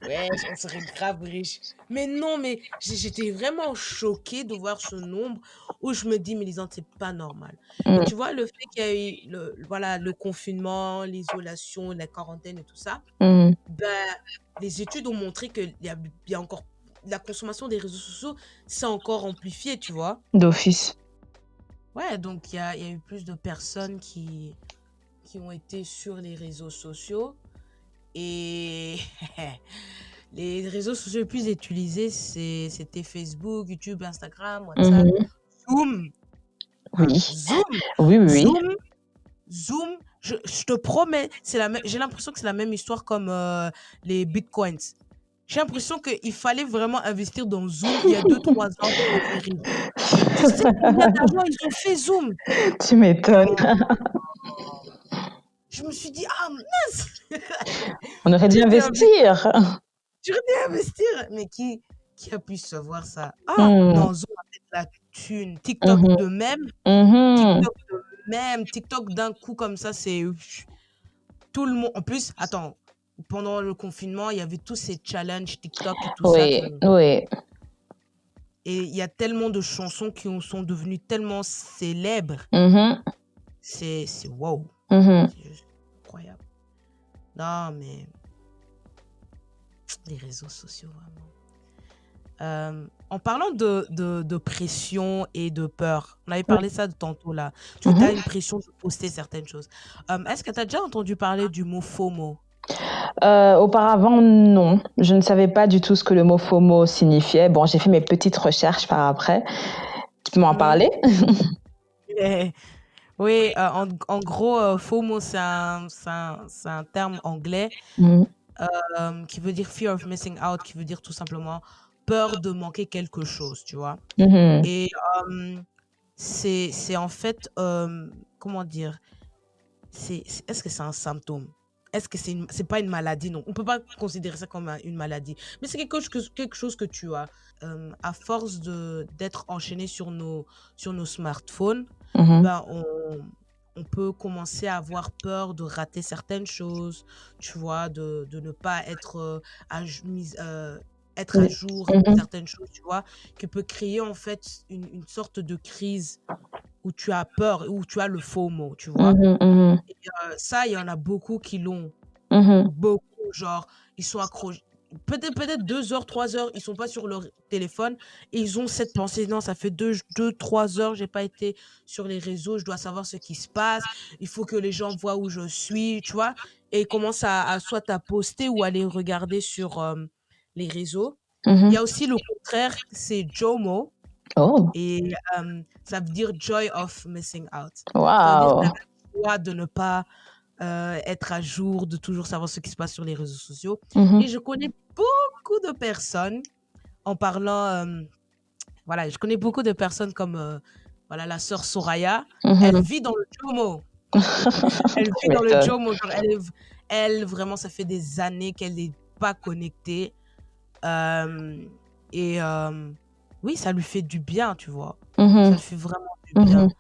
ouais, on serait grave riche. Mais non, mais j'étais vraiment choquée de voir ce nombre où je me dis: «Mais Lisande, c'est pas normal» et Mm, tu vois, le fait qu'il y a eu le confinement, l'isolation, la quarantaine et tout ça, mm. ben, les études ont montré qu'il y a encore la consommation des réseaux sociaux s'est encore amplifiée, tu vois? D'office. Ouais, donc il y a eu plus de personnes qui ont été sur les réseaux sociaux et les réseaux sociaux les plus utilisés, c'était Facebook, YouTube, Instagram, WhatsApp, Mhm. Zoom. Hein, Oui. Zoom, Oui, oui, oui. Zoom, Zoom, je te promets, j'ai l'impression que c'est la même histoire comme les bitcoins. J'ai l'impression qu'il fallait vraiment investir dans Zoom il y a 2 3 ans pour devenir riche. Tu sais combien d'argent ils ont fait Zoom? Tu m'étonnes. Je me suis dit: «Ah mince! On aurait dû J'aurais dû investir. investir!» Mais qui a pu savoir ça? Ah! Mm, Non, Zoom a fait de la thune. TikTok mhm, de même, mhm. TikTok de même, TikTok d'un coup comme ça, c'est tout le monde en plus, attends, pendant le confinement, il y avait tous ces challenges TikTok et tout ça qui Oui, ont oui. et il y a tellement de chansons qui sont devenues tellement célèbres. Mhm, C'est waouh! mhm. C'est juste incroyable. Non, mais les réseaux sociaux, vraiment. En parlant de pression et de peur, on avait Oui. parlé ça de tantôt là. Tu as Mhm. une pression de poster certaines choses. Est-ce que tu as déjà entendu parler du mot FOMO? Auparavant, non. Je ne savais pas du tout ce que le mot FOMO signifiait. Bon, j'ai fait mes petites recherches par après. Tu peux m'en Mhm. parler? Eh, oui, en gros, FOMO, c'est un terme anglais Mhm, qui veut dire fear of missing out, qui veut dire tout simplement peur de manquer quelque chose, tu vois. mhm, Et c'est en fait, comment dire, est-ce que c'est un symptôme? Est-ce que c'est pas une maladie? Non, on peut pas considérer ça comme une maladie. Mais c'est quelque chose que tu as. À force d'être enchaîné sur nos smartphones, mhm, ben, on peut commencer à avoir peur de rater certaines choses, tu vois, de ne pas être être à mhm, jour de mhm, certaines choses, tu vois, qui peut créer en fait une sorte de crise où tu as peur, où tu as le FOMO, tu vois. mhm, mhm, Et ça, il y en a beaucoup qui l'ont. mhm, Beaucoup, genre, ils sont accrochés. Peut-être 2 heures, 3 heures, ils sont pas sur leur téléphone et ils ont cette pensée: «Non, ça fait 3 heures, j'ai pas été sur les réseaux, je dois savoir ce qui se passe, il faut que les gens voient où je suis», tu vois? Et ils commencent soit à poster ou à les regarder sur, les réseaux. Il y mhm. a aussi le contraire, c'est JOMO Oh, et ça veut dire joy of missing out. Ça veut dire tu waouh. as la joie de ne pas être à jour, de toujours savoir ce qui se passe sur les réseaux sociaux. Et Mhm, je connais beaucoup de personnes en parlant, voilà, je connais beaucoup de personnes comme voilà, la sœur Soraya. Elle mhm. vit dans le JOMO. Elle Tu vit dans le m'étonnes. JOMO. Genre, elle, vraiment, ça fait des années qu'elle n'est pas connectée. Euh, et oui, ça lui fait du bien, tu vois. Ça Mhm, lui fait vraiment du mhm. bien.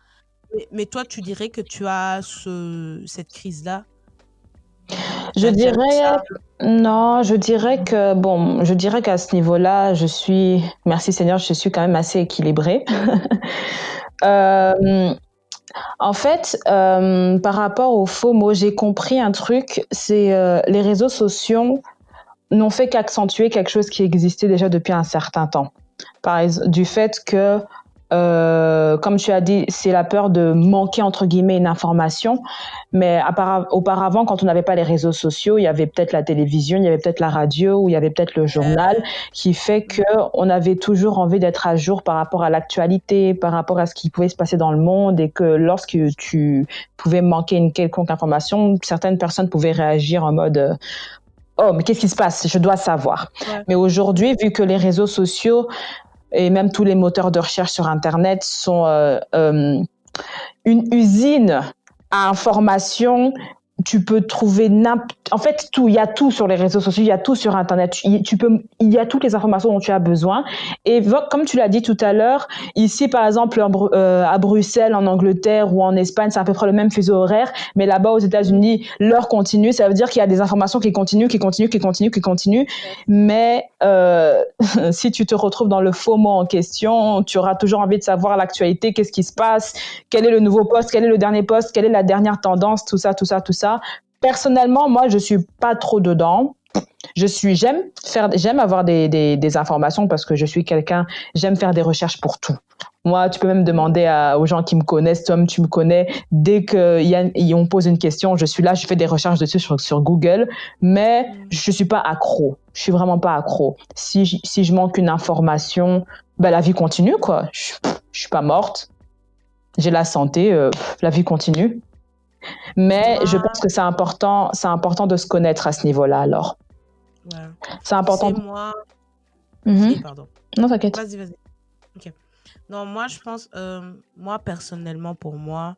Mais toi, tu dirais que tu as cette crise-là? Tu Je as déjà eu ça? dirais, non, je dirais que, bon, je dirais qu'à ce niveau-là, merci Seigneur, je suis quand même assez équilibrée. Euh, En fait, par rapport au FOMO, j'ai compris un truc, c'est les réseaux sociaux n'ont fait qu'accentuer quelque chose qui existait déjà depuis un certain temps. Du fait que Comme tu as dit, c'est la peur de manquer, entre guillemets, une information. Mais auparavant, quand on n'avait pas les réseaux sociaux, il y avait peut-être la télévision, il y avait peut-être la radio, ou il y avait peut-être le journal, qui fait que on avait toujours envie d'être à jour par rapport à l'actualité, par rapport à ce qui pouvait se passer dans le monde, et que lorsque tu pouvais manquer une quelconque information, certaines personnes pouvaient réagir en mode oh, mais qu'est-ce qui se passe? Je dois savoir. Ouais. Mais aujourd'hui, vu que les réseaux sociaux et même tous les moteurs de recherche sur Internet sont une usine à information. Tu peux trouver en fait tout, il y a tout sur les réseaux sociaux, il y a tout sur Internet. Il y a toutes les informations dont tu as besoin. Et comme tu l'as dit tout à l'heure, ici par exemple à Bruxelles, en Angleterre ou en Espagne, c'est à peu près le même fuseau horaire, mais là-bas aux États-Unis, l'heure continue. Ça veut dire qu'il y a des informations qui continuent. Mais si tu te retrouves dans le FOMO en question, tu auras toujours envie de savoir l'actualité, qu'est-ce qui se passe, quel est le nouveau poste, quel est le dernier poste, quelle est la dernière tendance, tout ça. Personnellement, moi, je suis pas trop dedans. J'aime avoir des informations parce que je suis quelqu'un, j'aime faire des recherches pour tout. Moi, tu peux même demander aux gens qui me connaissent, Tom, tu me connais, dès qu'on pose une question, je suis là, je fais des recherches dessus sur Google, mais je suis pas accro. Je suis vraiment pas accro. Si je manque une information, ben, la vie continue, quoi. Je suis pas morte. J'ai la santé, la vie continue. Mais je pense que c'est important de se connaître à ce niveau-là, alors. Ouais. C'est important. Tu sais, moi... pardon. Non, t'inquiète. Vas-y. Ok. Non, moi, je pense... moi, personnellement, pour moi,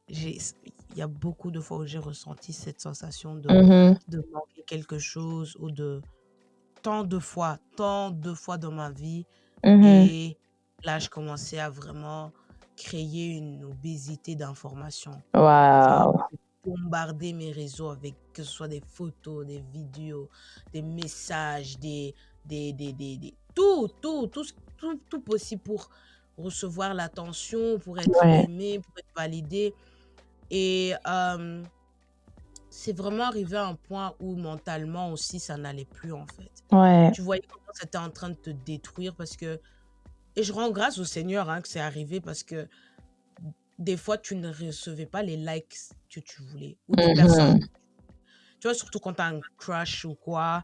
il y a beaucoup de fois où j'ai ressenti cette sensation de manquer quelque chose ou de... tant de fois dans ma vie. Et là, je commençais à vraiment créer une obésité d'informations. Waouh. Bombarder mes réseaux avec que ce soit des photos, des vidéos, des messages, tout possible pour recevoir l'attention, pour être aimé, pour être validé. Et c'est vraiment arrivé à un point où mentalement aussi, ça n'allait plus en fait. Ouais. Tu voyais comment c'était en train de te détruire parce que... Et je rends grâce au Seigneur que c'est arrivé parce que des fois, tu ne recevais pas les likes que tu voulais ou des personnes. Tu vois, surtout quand tu as un crush ou quoi,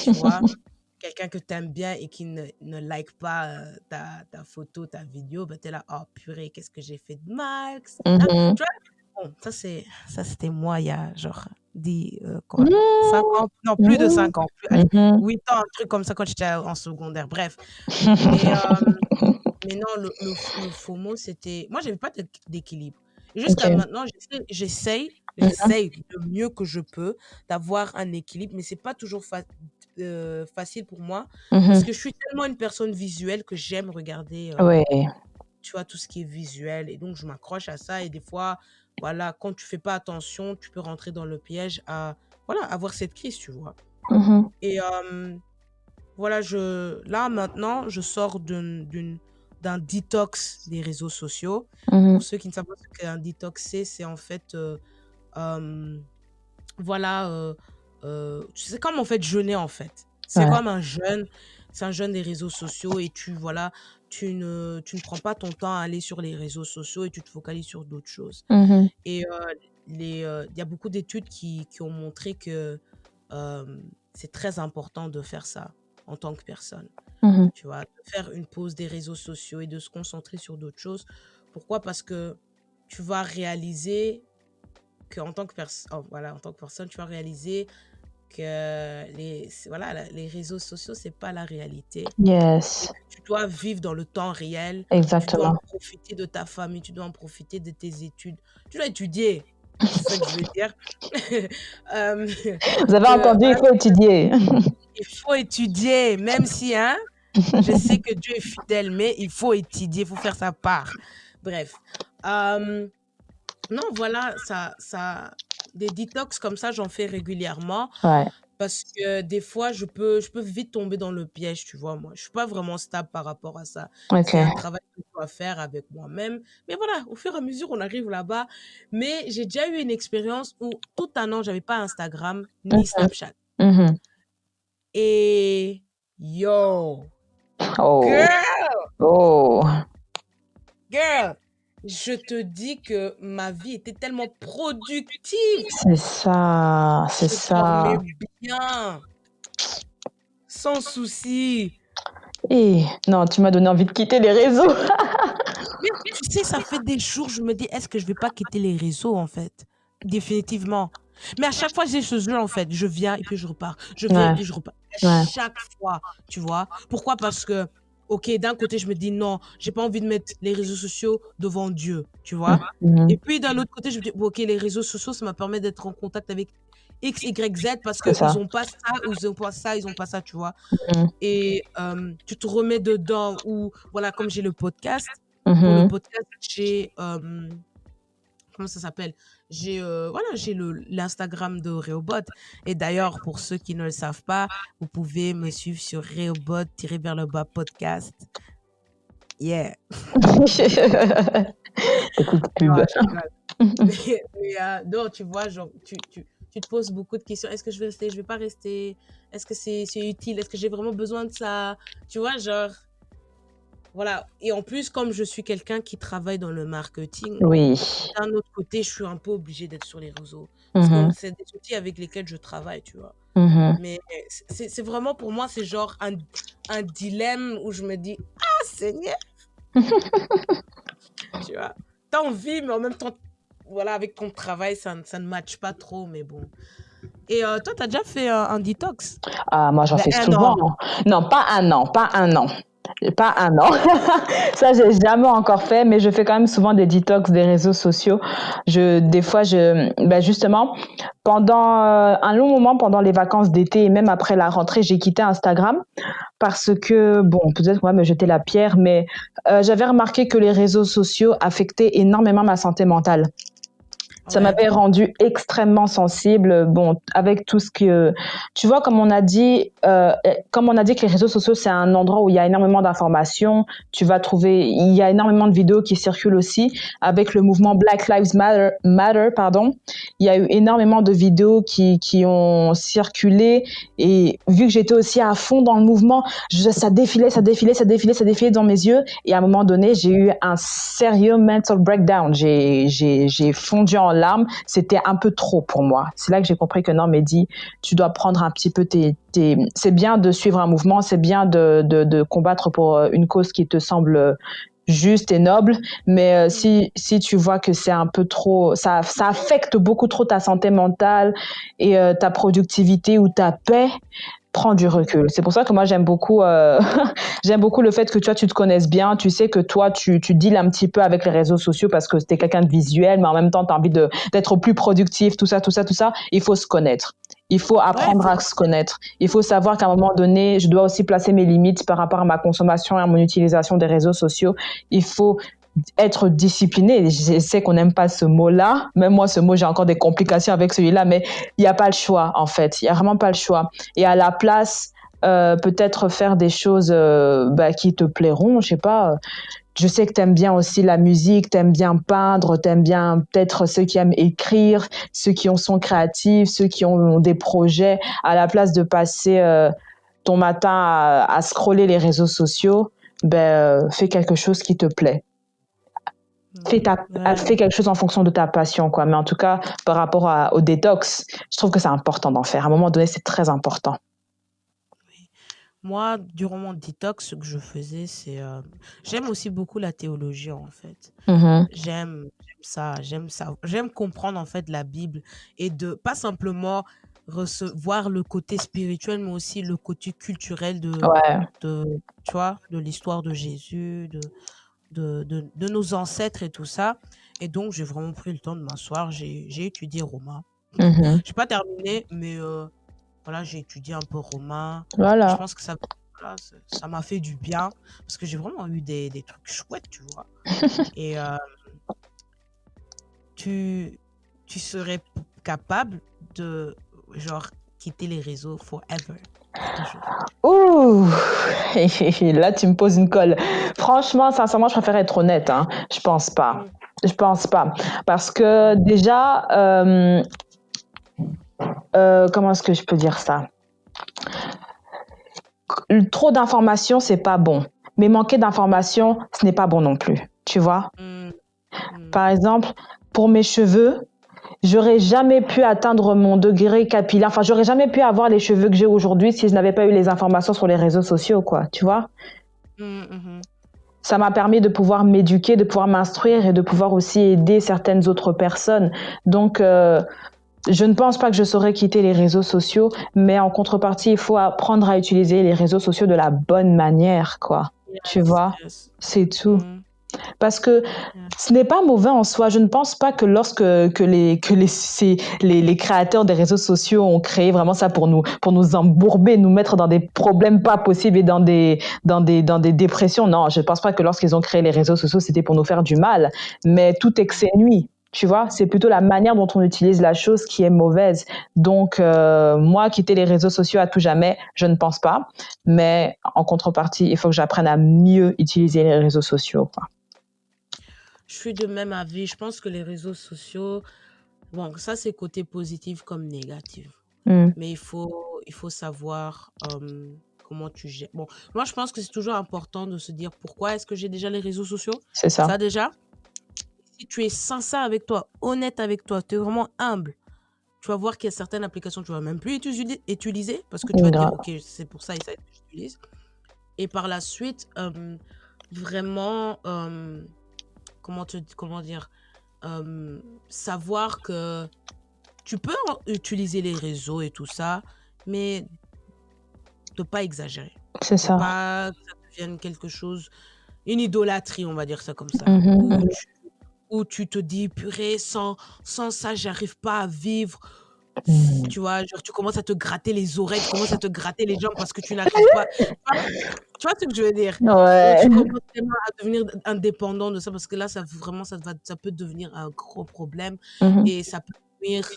tu vois, quelqu'un que tu aimes bien et qui ne like pas ta photo, ta vidéo, ben tu es là, oh purée, qu'est-ce que j'ai fait de mal, etc. Tu vois, bon, ça c'était moi il y a genre 5 ans, non, plus de 5 ans, 8 ans, un truc comme ça quand j'étais en secondaire, bref. Mais non, le FOMO, c'était... Moi, j'avais pas d'équilibre. Jusqu'à maintenant, j'essaye le mieux que je peux d'avoir un équilibre, mais c'est pas toujours facile pour moi parce que je suis tellement une personne visuelle que j'aime regarder, tu vois, tout ce qui est visuel. Et donc, je m'accroche à ça. Et des fois, voilà, quand tu fais pas attention, tu peux rentrer dans le piège à, voilà, avoir cette crise, tu vois. Et voilà, là, maintenant, je sors d'un détox des réseaux sociaux. Pour ceux qui ne savent pas ce qu'un détox c'est en fait, voilà, c'est comme en fait jeûner en fait. C'est comme un jeûne, c'est un jeûne des réseaux sociaux et tu ne prends pas ton temps à aller sur les réseaux sociaux et tu te focalises sur d'autres choses. Et il y a beaucoup d'études qui ont montré que c'est très important de faire ça en tant que personne. Tu vois, de faire une pause des réseaux sociaux et de se concentrer sur d'autres choses. Pourquoi? Parce que tu vas réaliser qu'en tant que personne, tu vas réaliser que les réseaux sociaux, c'est pas la réalité. Yes. Tu dois vivre dans le temps réel. Exactement. Tu dois en profiter de ta famille, tu dois en profiter de tes études. Tu dois étudier. C'est ça que je veux dire. Vous avez entendu, il faut étudier. Il faut étudier, même si, je sais que Dieu est fidèle, mais il faut étudier, il faut faire sa part. Bref. Non, voilà, des détox comme ça, j'en fais régulièrement. Parce que des fois, je peux vite tomber dans le piège, tu vois, moi. Je suis pas vraiment stable par rapport à ça. C'est un travail que je dois faire avec moi-même. Mais voilà, au fur et à mesure, on arrive là-bas. Mais j'ai déjà eu une expérience où tout un an, j'avais pas Instagram ni Snapchat. Et yo, girl, Oh, Girl, je te dis que ma vie était tellement productive. c'est ça, c'est Je dormais ça. bien, sans souci. Et non, tu m'as donné envie de quitter les réseaux. Mais tu sais, ça fait des jours, je me dis, est-ce que je vais pas quitter les réseaux, en fait? Définitivement. Mais à chaque fois, j'ai ce jeu, en fait. Je viens et puis je repars. Je viens et Ouais, puis je repars. À ouais. chaque fois, tu vois. Pourquoi? Parce que, ok, d'un côté, je me dis, non, j'ai pas envie de mettre les réseaux sociaux devant Dieu, tu vois. Et Mhm. puis, d'un autre côté, je me dis, bon, ok, les réseaux sociaux, ça me permet d'être en contact avec X, Y, Z parce C'est qu'ils ça. ont pas ça, ou ils ont pas ça, ils ont pas ça, tu vois. Mhm. Et tu te remets dedans, ou voilà, comme j'ai le podcast, pour le Mhm. podcast, j'ai, comment ça s'appelle? J'ai, voilà, j'ai l'Instagram de Reobot. Et d'ailleurs, pour ceux qui ne le savent pas, vous pouvez me suivre sur Reobot-vers-le-bas podcast. Yeah. Petite Non, pub. je rigole. Non, tu vois, genre, tu te poses beaucoup de questions. Est-ce que je vais rester? Je vais pas rester? Est-ce que c'est utile? Est-ce que j'ai vraiment besoin de ça? Tu vois, genre, voilà. Et en plus, comme je suis quelqu'un qui travaille dans le marketing, Oui. d'un autre côté, je suis un peu obligée d'être sur les réseaux. Parce que Mhm. c'est des outils avec lesquels je travaille, tu vois. Mhm. Mais c'est vraiment pour moi, c'est genre un dilemme où je me dis, ah Seigneur, tu vois. T'as envie, mais en même temps, voilà, avec ton travail, ça ne matche pas trop, mais bon. Et toi, t'as déjà fait un detox? Ah, moi, j'en Ben, fais un souvent. an. Non, pas un an, pas un an. Pas un an. Ça, j'ai jamais encore fait, mais je fais quand même souvent des detox des réseaux sociaux. Des fois, ben justement, pendant un long moment, pendant les vacances d'été et même après la rentrée, j'ai quitté Instagram parce que, bon, peut-être qu'on va me jeter la pierre, mais j'avais remarqué que les réseaux sociaux affectaient énormément ma santé mentale. Ça Ouais. m'avait rendu extrêmement sensible. Bon, avec tout ce que, tu vois, comme on a dit que les réseaux sociaux, c'est un endroit où il y a énormément d'informations. Tu vas trouver, il y a énormément de vidéos qui circulent aussi. Avec le mouvement Black Lives Matter, pardon, il y a eu énormément de vidéos qui ont circulé. Et vu que j'étais aussi à fond dans le mouvement, ça défilait, ça défilait, ça défilait, ça défilait dans mes yeux. Et à un moment donné, j'ai eu un sérieux mental breakdown. J'ai fondu en larmes. C'était un peu trop pour moi. C'est là que j'ai compris que non, Mehdi, tu dois prendre un petit peu c'est bien de suivre un mouvement, c'est bien de combattre pour une cause qui te semble juste et noble, mais si tu vois que c'est un peu trop, ça affecte beaucoup trop ta santé mentale et ta productivité ou ta paix, prends du recul. C'est pour ça que moi j'aime beaucoup j'aime beaucoup le fait que toi tu te connaisses bien, tu sais que toi tu deals un petit peu avec les réseaux sociaux parce que t'es quelqu'un de visuel, mais en même temps tu as envie d'être plus productif, tout ça, tout ça, tout ça. Il faut se connaître. Il faut Ouais, apprendre à se connaître. Il faut savoir qu'à un moment donné, je dois aussi placer mes limites par rapport à ma consommation et à mon utilisation des réseaux sociaux. Il faut être discipliné. Je sais qu'on n'aime pas ce mot-là. Même moi, ce mot, j'ai encore des complications avec celui-là, mais il n'y a pas le choix, en fait. Il n'y a vraiment pas le choix. Et à la place, peut-être faire des choses qui te plairont, je sais pas. Je sais que tu aimes bien aussi la musique, tu aimes bien peindre, tu aimes bien peut-être ceux qui aiment écrire, ceux qui sont créatifs, ceux qui ont des projets. À la place de passer ton matin à scroller les réseaux sociaux, fais quelque chose qui te plaît. ouais. Fais quelque chose en fonction de ta passion, quoi. Mais en tout cas, par rapport au détox, je trouve que c'est important d'en faire. À un moment donné, c'est très important. Moi, durant mon détox, ce que je faisais, c'est... j'aime aussi beaucoup la théologie, en fait. Mhm. J'aime ça, j'aime ça. J'aime comprendre, en fait, la Bible et de pas simplement recevoir le côté spirituel, mais aussi le côté culturel Ouais. tu vois, de l'histoire de Jésus, de nos ancêtres et tout ça. Et donc, j'ai vraiment pris le temps de m'asseoir. J'ai étudié Romain. Mhm. Je n'ai pas terminé, mais voilà, j'ai étudié un peu romain et je Voilà. pense que voilà, ça m'a fait du bien parce que j'ai vraiment eu des trucs chouettes, tu vois. Et tu, tu serais capable de, genre, quitter les réseaux forever. Qu'est-ce que je fais? Ouh, là tu me poses une colle. Franchement, sincèrement, je préfère être honnête, hein. Je pense pas. Mm. Je pense pas. Parce que déjà, comment est-ce que je peux dire ça? Trop d'informations, c'est pas bon. mais manquer d'informations, ce n'est pas bon non plus, tu vois. Mm, mm, Par exemple, pour mes cheveux, j'aurais jamais pu atteindre mon degré capillaire. Enfin, j'aurais jamais pu avoir les cheveux que j'ai aujourd'hui si je n'avais pas eu les informations sur les réseaux sociaux, quoi, tu vois. mhm. Ça m'a permis de pouvoir m'éduquer, de pouvoir m'instruire et de pouvoir aussi aider certaines autres personnes. Donc, je ne pense pas que je saurais quitter les réseaux sociaux, mais en contrepartie, il faut apprendre à utiliser les réseaux sociaux de la bonne manière, quoi. Tu Yes, vois, yes. c'est tout. Mm, Parce que yeah. ce n'est pas mauvais en soi. Je ne pense pas que lorsque les créateurs des réseaux sociaux ont créé vraiment ça pour nous embourber, nous mettre dans des problèmes pas possibles et dans des dépressions. Non, je ne pense pas que lorsqu'ils ont créé les réseaux sociaux, c'était pour nous faire du mal. Mais tout excès nuit. Tu vois, c'est plutôt la manière dont on utilise la chose qui est mauvaise. Donc, moi, quitter les réseaux sociaux à tout jamais, je ne pense pas. Mais en contrepartie, il faut que j'apprenne à mieux utiliser les réseaux sociaux, quoi. Je suis de même avis. Je pense que les réseaux sociaux, bon, ça c'est côté positif comme négatif. Mm, Mais il faut savoir comment tu gères. Bon, moi je pense que c'est toujours important de se dire pourquoi est-ce que j'ai déjà les réseaux sociaux. c'est ça. Ça déjà, si tu es sincère avec toi, honnête avec toi, tu es vraiment humble, tu vas voir qu'il y a certaines applications que tu vas même plus utiliser parce que tu vas te dire, Grave. ok, c'est pour ça et ça que j'utilise. Et par la suite, vraiment, comment dire, savoir que tu peux utiliser les réseaux et tout ça, mais de pas exagérer. C'est De ça. pas que ça devienne quelque chose, une idolâtrie, on va dire ça comme ça, Mhm, mhm. où tu te dis, purée, sans ça, j'arrive pas à vivre. Mm. Tu vois, genre, tu commences à te gratter les oreilles, tu commences à te gratter les jambes parce que tu n'arrives pas. Tu vois ce que je veux dire? Et Ouais, tu commences vraiment à devenir indépendant de ça parce que là, ça vraiment, ça peut devenir un gros problème mhm. et ça peut nuire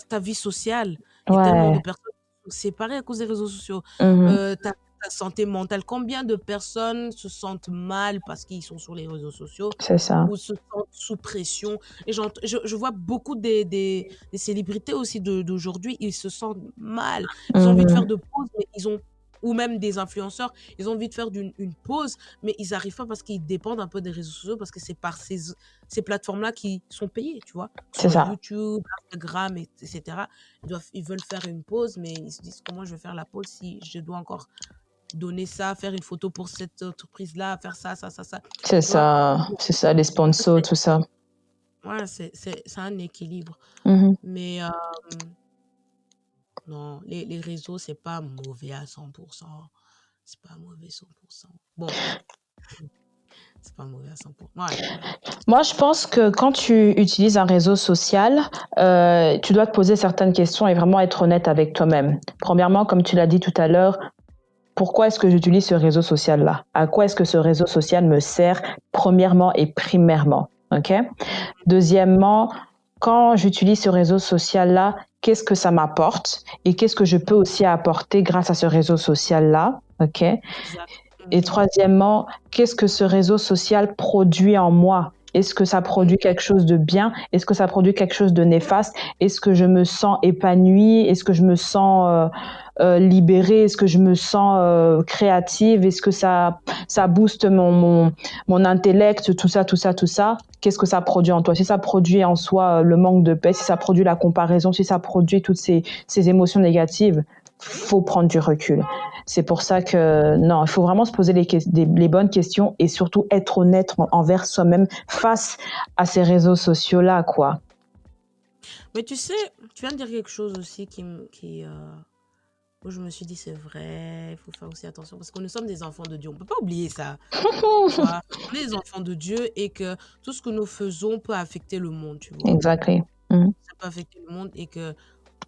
ta vie sociale. Il y a tellement de Ouais. personnes qui sont séparées à cause des réseaux sociaux. Mhm. Ta santé mentale. Combien de personnes se sentent mal parce qu'ils sont sur les réseaux sociaux C'est ça. ou se sentent sous pression? Et je vois beaucoup des célébrités aussi d'aujourd'hui, ils se sentent mal. Ils ont envie de faire Mhm. de pauses, mais ils ont ou même des influenceurs, ils ont envie de faire une pause, mais ils n'arrivent pas parce qu'ils dépendent un peu des réseaux sociaux, parce que c'est par ces plateformes-là qui sont payées, tu vois, que ce C'est soit ça. YouTube, Instagram, etc. Ils veulent faire une pause, mais ils se disent comment je vais faire la pause si je dois encore donner ça, faire une photo pour cette entreprise-là, faire ça, ça, ça, ça. C'est Tu vois? ça. Bon, C'est ça, les sponsors, tout ça. ouais, c'est un équilibre. Mhm. Mais non, les réseaux, c'est pas mauvais à 100%. C'est pas mauvais 100%. Bon, c'est pas mauvais à 100%. Ouais, ouais. Moi, je pense que quand tu utilises un réseau social, tu dois te poser certaines questions et vraiment être honnête avec toi-même. Premièrement, comme tu l'as dit tout à l'heure, pourquoi est-ce que j'utilise ce réseau social-là? À quoi est-ce que ce réseau social me sert premièrement et primairement? OK? Mm, Deuxièmement, quand j'utilise ce réseau social-là, qu'est-ce que ça m'apporte et qu'est-ce que je peux aussi apporter grâce à ce réseau social-là? OK? exact. Et Mhm, troisièmement, qu'est-ce que ce réseau social produit en moi? Est-ce que ça produit mhm, quelque chose de bien? Est-ce que ça produit quelque chose de néfaste? Est-ce que je me sens épanouie? Est-ce que je me sens libérée? Est-ce que je me sens créative? Est-ce que ça booste mon intellect? Tout ça, tout ça, tout ça. Qu'est-ce que ça produit en toi? Si ça produit en soi le manque de paix, si ça produit la comparaison, si ça produit toutes ces émotions négatives, faut prendre du recul. C'est pour ça que non, il faut vraiment se poser les bonnes questions et surtout être honnête envers soi-même face à ces réseaux sociaux-là, quoi. Mais tu sais, tu viens de dire quelque chose aussi où je me suis dit, c'est vrai, il faut faire aussi attention parce que nous sommes des enfants de Dieu. On ne peut pas oublier ça, tu vois. On est des enfants de Dieu et que tout ce que nous faisons peut affecter le monde, tu vois. Exactly. Mhm. Ça peut affecter le monde et que,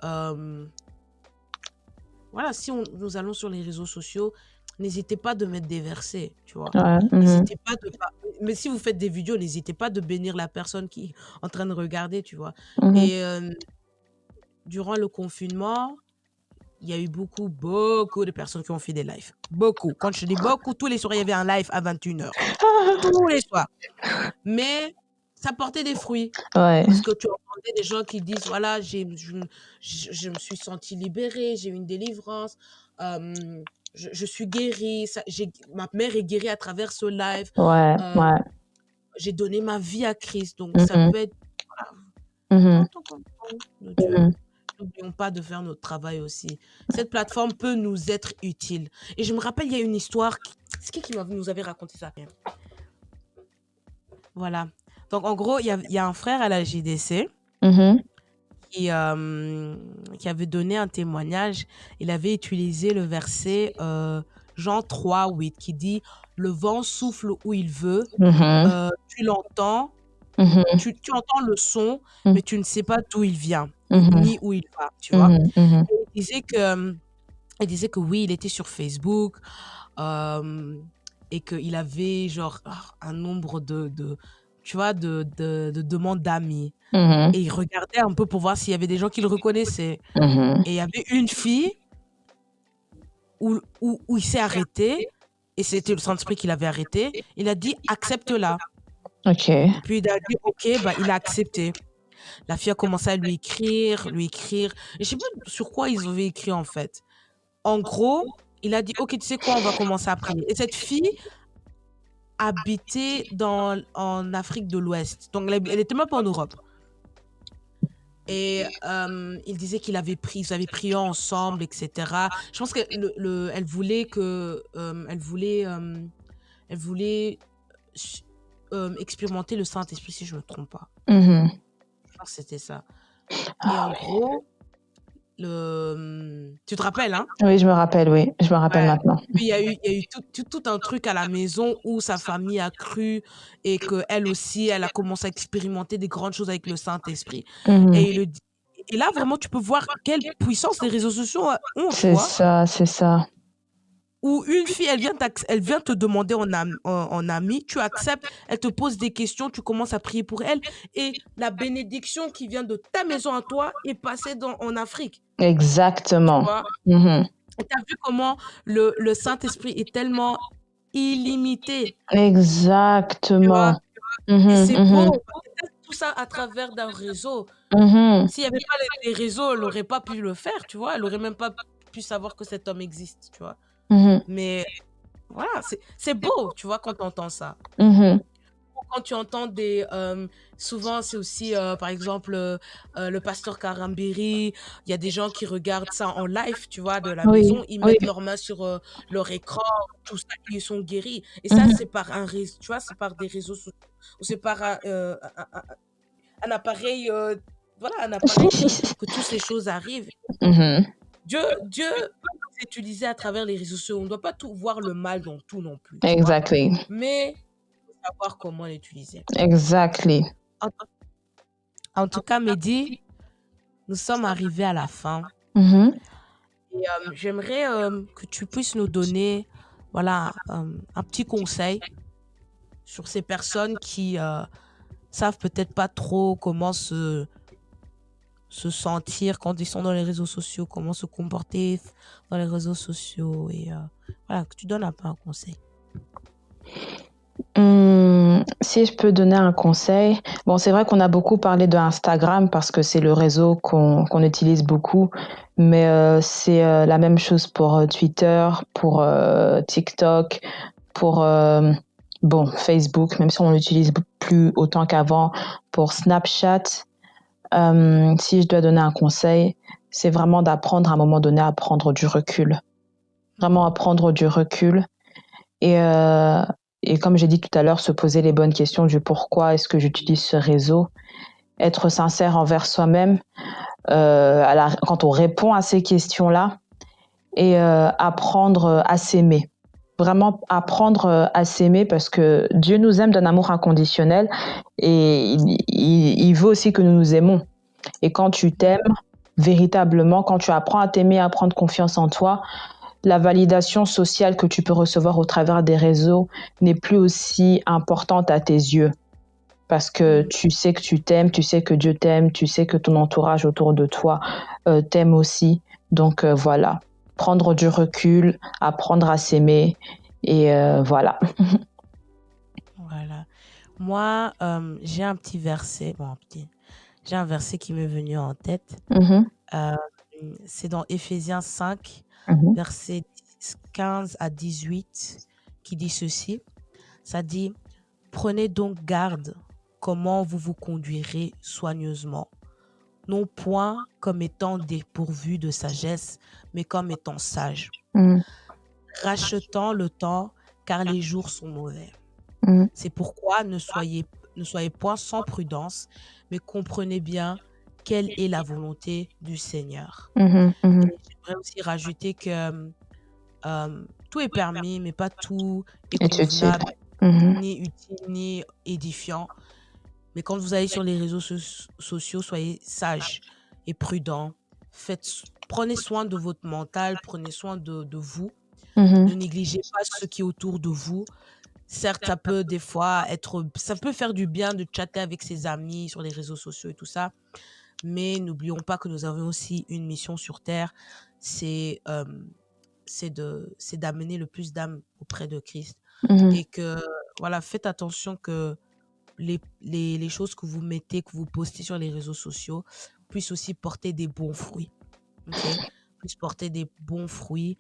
euh, voilà, si nous allons sur les réseaux sociaux, n'hésitez pas de mettre des versets, tu vois. Ouais. Mhm. N'hésitez pas de pas... Mais si vous faites des vidéos, n'hésitez pas de bénir la personne qui est en train de regarder, tu vois. Mhm. Et durant le confinement, il y a eu beaucoup de personnes qui ont fait des lives. Beaucoup. Quand je dis beaucoup, tous les soirs, il y avait un live à 21h. Tous les soirs. Mais ça portait des fruits. Ouais. Parce que tu entendais des gens qui disent, voilà, je me suis sentie libérée, j'ai eu une délivrance. je suis guérie, ma mère est guérie à travers ce live, Ouais, euh, ouais. j'ai donné ma vie à Christ. Donc, ça Mhm, peut être voilà, mhm, tant qu'on parle de Dieu. mhm. N'oublions pas de faire notre travail aussi. Cette plateforme peut nous être utile. Et je me rappelle, il y a une histoire. C'est qui nous avait raconté ça? Voilà. Donc, en gros, il y a un frère à la JDC Mhm, qui avait donné un témoignage. Il avait utilisé le verset Jean 3:8 qui dit: Le vent souffle où il veut, mhm, tu l'entends, mhm, tu entends le son, mais tu ne sais pas d'où il vient, mhm, ni où il va, tu vois. mhm, mhm, Et il disait que oui, il était sur Facebook euh, et qu'il avait genre un nombre tu vois, de demandes d'amis. mhm, Et il regardait un peu pour voir s'il y avait des gens qui le reconnaissaient. mhm. Et il y avait une fille où il s'est arrêté, et c'était le Saint-Esprit qui l'avait arrêté. Il a dit, accepte-la. Ok. Et puis il a dit, ok, bah, il a accepté. La fille a commencé à lui écrire, lui écrire. Et je sais pas sur quoi ils avaient écrit en fait. En gros, il a dit, ok, tu sais quoi, on va commencer à prier. Et cette fille habitait en Afrique de l'Ouest. Donc elle était même pas en Europe. Et il disait ils avaient prié ensemble, etc. Je pense que elle voulait expérimenter le Saint-Esprit, si je ne me trompe pas. Mhm. Je pense que c'était ça. Et Ah en oui. gros, tu te rappelles, hein? Oui, je me rappelle, oui. Je me rappelle Ouais. maintenant. Puis il y a eu tout un truc à la maison où sa famille a cru et qu'elle aussi, elle a commencé à expérimenter des grandes choses avec le Saint-Esprit. Mhm. Et, et là, vraiment, tu peux voir quelle puissance les réseaux sociaux ont, tu C'est vois. ça, c'est ça. Où une fille, elle vient te demander en ami, tu acceptes, elle te pose des questions, tu commences à prier pour elle. Et la bénédiction qui vient de ta maison à toi est passée en Afrique, tu Exactement. vois. Mhm. Et tu as vu comment le Saint-Esprit est tellement illimité, tu vois. Exactement. Et Mhm, c'est mhm, beau, parce que tout ça à travers d'un réseau. mhm. S'il n'y avait pas les réseaux, elle n'aurait pas pu le faire, tu vois. Elle n'aurait même pas pu savoir que cet homme existe, tu vois. Mhm, Mais voilà, c'est beau, tu vois, quand tu entends ça. mhm. Quand tu entends souvent, c'est aussi, par exemple, le pasteur Karambiri, il y a des gens qui regardent ça en live, tu vois, de la Oui, maison, ils oui. mettent leurs mains sur leur écran, tout ça, ils sont guéris. Et ça, Mhm. c'est par un réseau, tu vois, c'est par des réseaux sociaux, ou c'est par un appareil, voilà, un appareil que toutes ces choses arrivent. Mhm. Dieu peut nous utiliser à travers les réseaux sociaux. On ne doit pas tout voir le mal dans tout non plus, tu vois. Exactly. Mais il faut savoir comment l'utiliser. Exactly. En, en tout cas, Mehdi, nous sommes arrivés à la fin. Mhm. Et j'aimerais que tu puisses nous donner voilà, un petit conseil sur ces personnes qui savent peut-être pas trop comment se sentir quand ils sont dans les réseaux sociaux, comment se comporter dans les réseaux sociaux. Et voilà, que tu donnes un peu un conseil. Si je peux donner un conseil, bon, c'est vrai qu'on a beaucoup parlé de Instagram parce que c'est le réseau qu'on utilise beaucoup, mais c'est la même chose pour Twitter, pour TikTok, pour bon, Facebook, même si on l'utilise plus autant qu'avant, pour Snapchat. Si je dois donner un conseil, c'est vraiment d'apprendre à un moment donné à prendre du recul. Vraiment à prendre du recul et, euh, et comme j'ai dit tout à l'heure, se poser les bonnes questions du pourquoi est-ce que j'utilise ce réseau, être sincère envers soi-même quand on répond à ces questions-là et apprendre à s'aimer. Vraiment apprendre à s'aimer parce que Dieu nous aime d'un amour inconditionnel et il veut aussi que nous nous aimons. Et quand tu t'aimes véritablement, quand tu apprends à t'aimer, à prendre confiance en toi, la validation sociale que tu peux recevoir au travers des réseaux n'est plus aussi importante à tes yeux. Parce que Mhm. tu sais que tu t'aimes, tu sais que Dieu t'aime, tu sais que ton entourage autour de toi t'aime aussi. Donc voilà, prendre du recul, apprendre à s'aimer et voilà. Voilà. Moi, j'ai un petit verset, j'ai un verset qui m'est venu en tête. Mhm, Euh, c'est dans Éphésiens 5, mhm, verset 10. 15 à 18 qui dit ceci. Ça dit, prenez donc garde comment vous vous conduirez soigneusement, non point comme étant dépourvu de sagesse, mais comme étant sage, Mhm. rachetant le temps, car les jours sont mauvais. Mhm. C'est pourquoi ne soyez point sans prudence, mais comprenez bien quelle est la volonté du Seigneur. Mhm. Mhm. Et j'aimerais aussi rajouter que tout est permis, mais pas tout est Est utile. convenable, Mhm. ni utile, ni édifiant. Mais quand vous allez sur les réseaux sociaux, soyez sages et prudents. Prenez soin de votre mental, prenez soin de vous. Mhm. Ne négligez pas ce qui est autour de vous. Certes, ça peut des fois ça peut faire du bien de chatter avec ses amis sur les réseaux sociaux et tout ça, mais n'oublions pas que nous avons aussi une mission sur Terre, c'est c'est d'amener le plus d'âmes auprès de Christ. Mhm. Et que, voilà, faites attention que les choses que vous mettez, que vous postez sur les réseaux sociaux puissent aussi porter des bons fruits. OK? Puissent porter des bons fruits.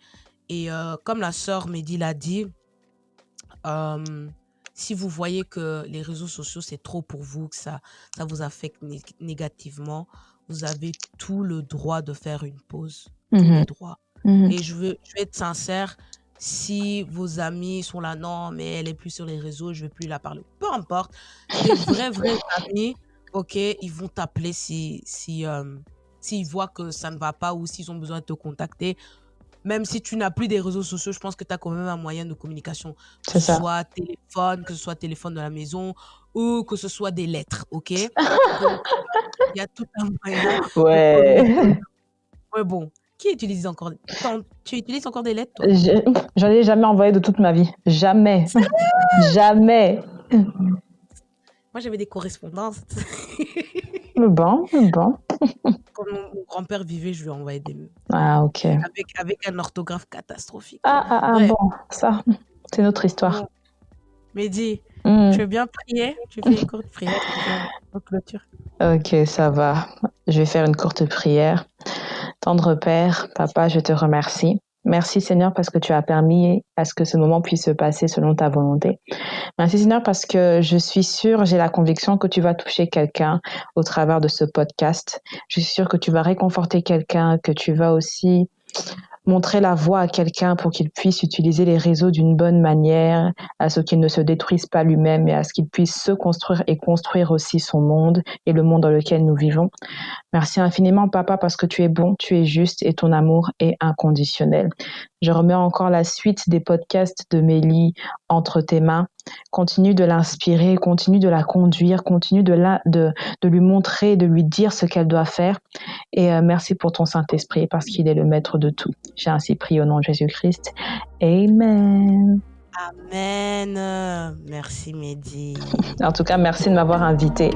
Et comme la sœur Mehdi l'a dit, euh, si vous voyez que les réseaux sociaux, c'est trop pour vous, que ça vous affecte négativement, vous avez tout le droit de faire une pause. Tous Mhm. les droits. Mhm. Et je vais être sincère, si vos amis sont là, non, mais elle est plus sur les réseaux, je vais plus la parler. Peu importe. Tes vrais amis, ok, ils vont t'appeler s'ils voient que ça ne va pas ou s'ils ont besoin de te contacter. Même si tu n'as plus des réseaux sociaux, je pense que tu as quand même un moyen de communication, que C'est ce ça. soit téléphone, que ce soit téléphone de la maison ou que ce soit des lettres, ok? Donc, il y a tout un moyen de communiquer. Ouais. Ouais, bon, qui utilise encore... Tu utilises encore des lettres, toi? Je- J'en ai jamais envoyé de toute ma vie. Jamais. Jamais. Moi, j'avais des correspondances. Bon, bon. Quand mon grand-père vivait, je lui envoyais des... Ah, ok. avec un orthographe catastrophique. Bon, Bref, ça, c'est notre histoire. bon, Mehdi, tu Hmm. veux bien prier? Tu fais une courte prière, comme ça, on clôture. Ok, ça va. Je vais faire une courte prière. Tendre Père, Papa, je te remercie. Merci Seigneur parce que tu as permis à ce que ce moment puisse se passer selon ta volonté. Merci Seigneur parce que je suis sûre, j'ai la conviction que tu vas toucher quelqu'un au travers de ce podcast. Je suis sûre que tu vas réconforter quelqu'un, que tu vas aussi montrer la voie à quelqu'un pour qu'il puisse utiliser les réseaux d'une bonne manière, à ce qu'il ne se détruise pas lui-même et à ce qu'il puisse se construire et construire aussi son monde et le monde dans lequel nous vivons. Merci infiniment, Papa, parce que tu es bon, tu es juste et ton amour est inconditionnel. Je remets encore la suite des podcasts de Mélie entre tes mains. Continue de l'inspirer, continue de la conduire, continue de lui montrer, de lui dire ce qu'elle doit faire. Et merci pour ton Saint-Esprit, parce qu'il est le maître de tout. J'ai ainsi prié au nom de Jésus-Christ. Amen. Amen. Merci, Mehdi. En tout cas, merci de m'avoir invité.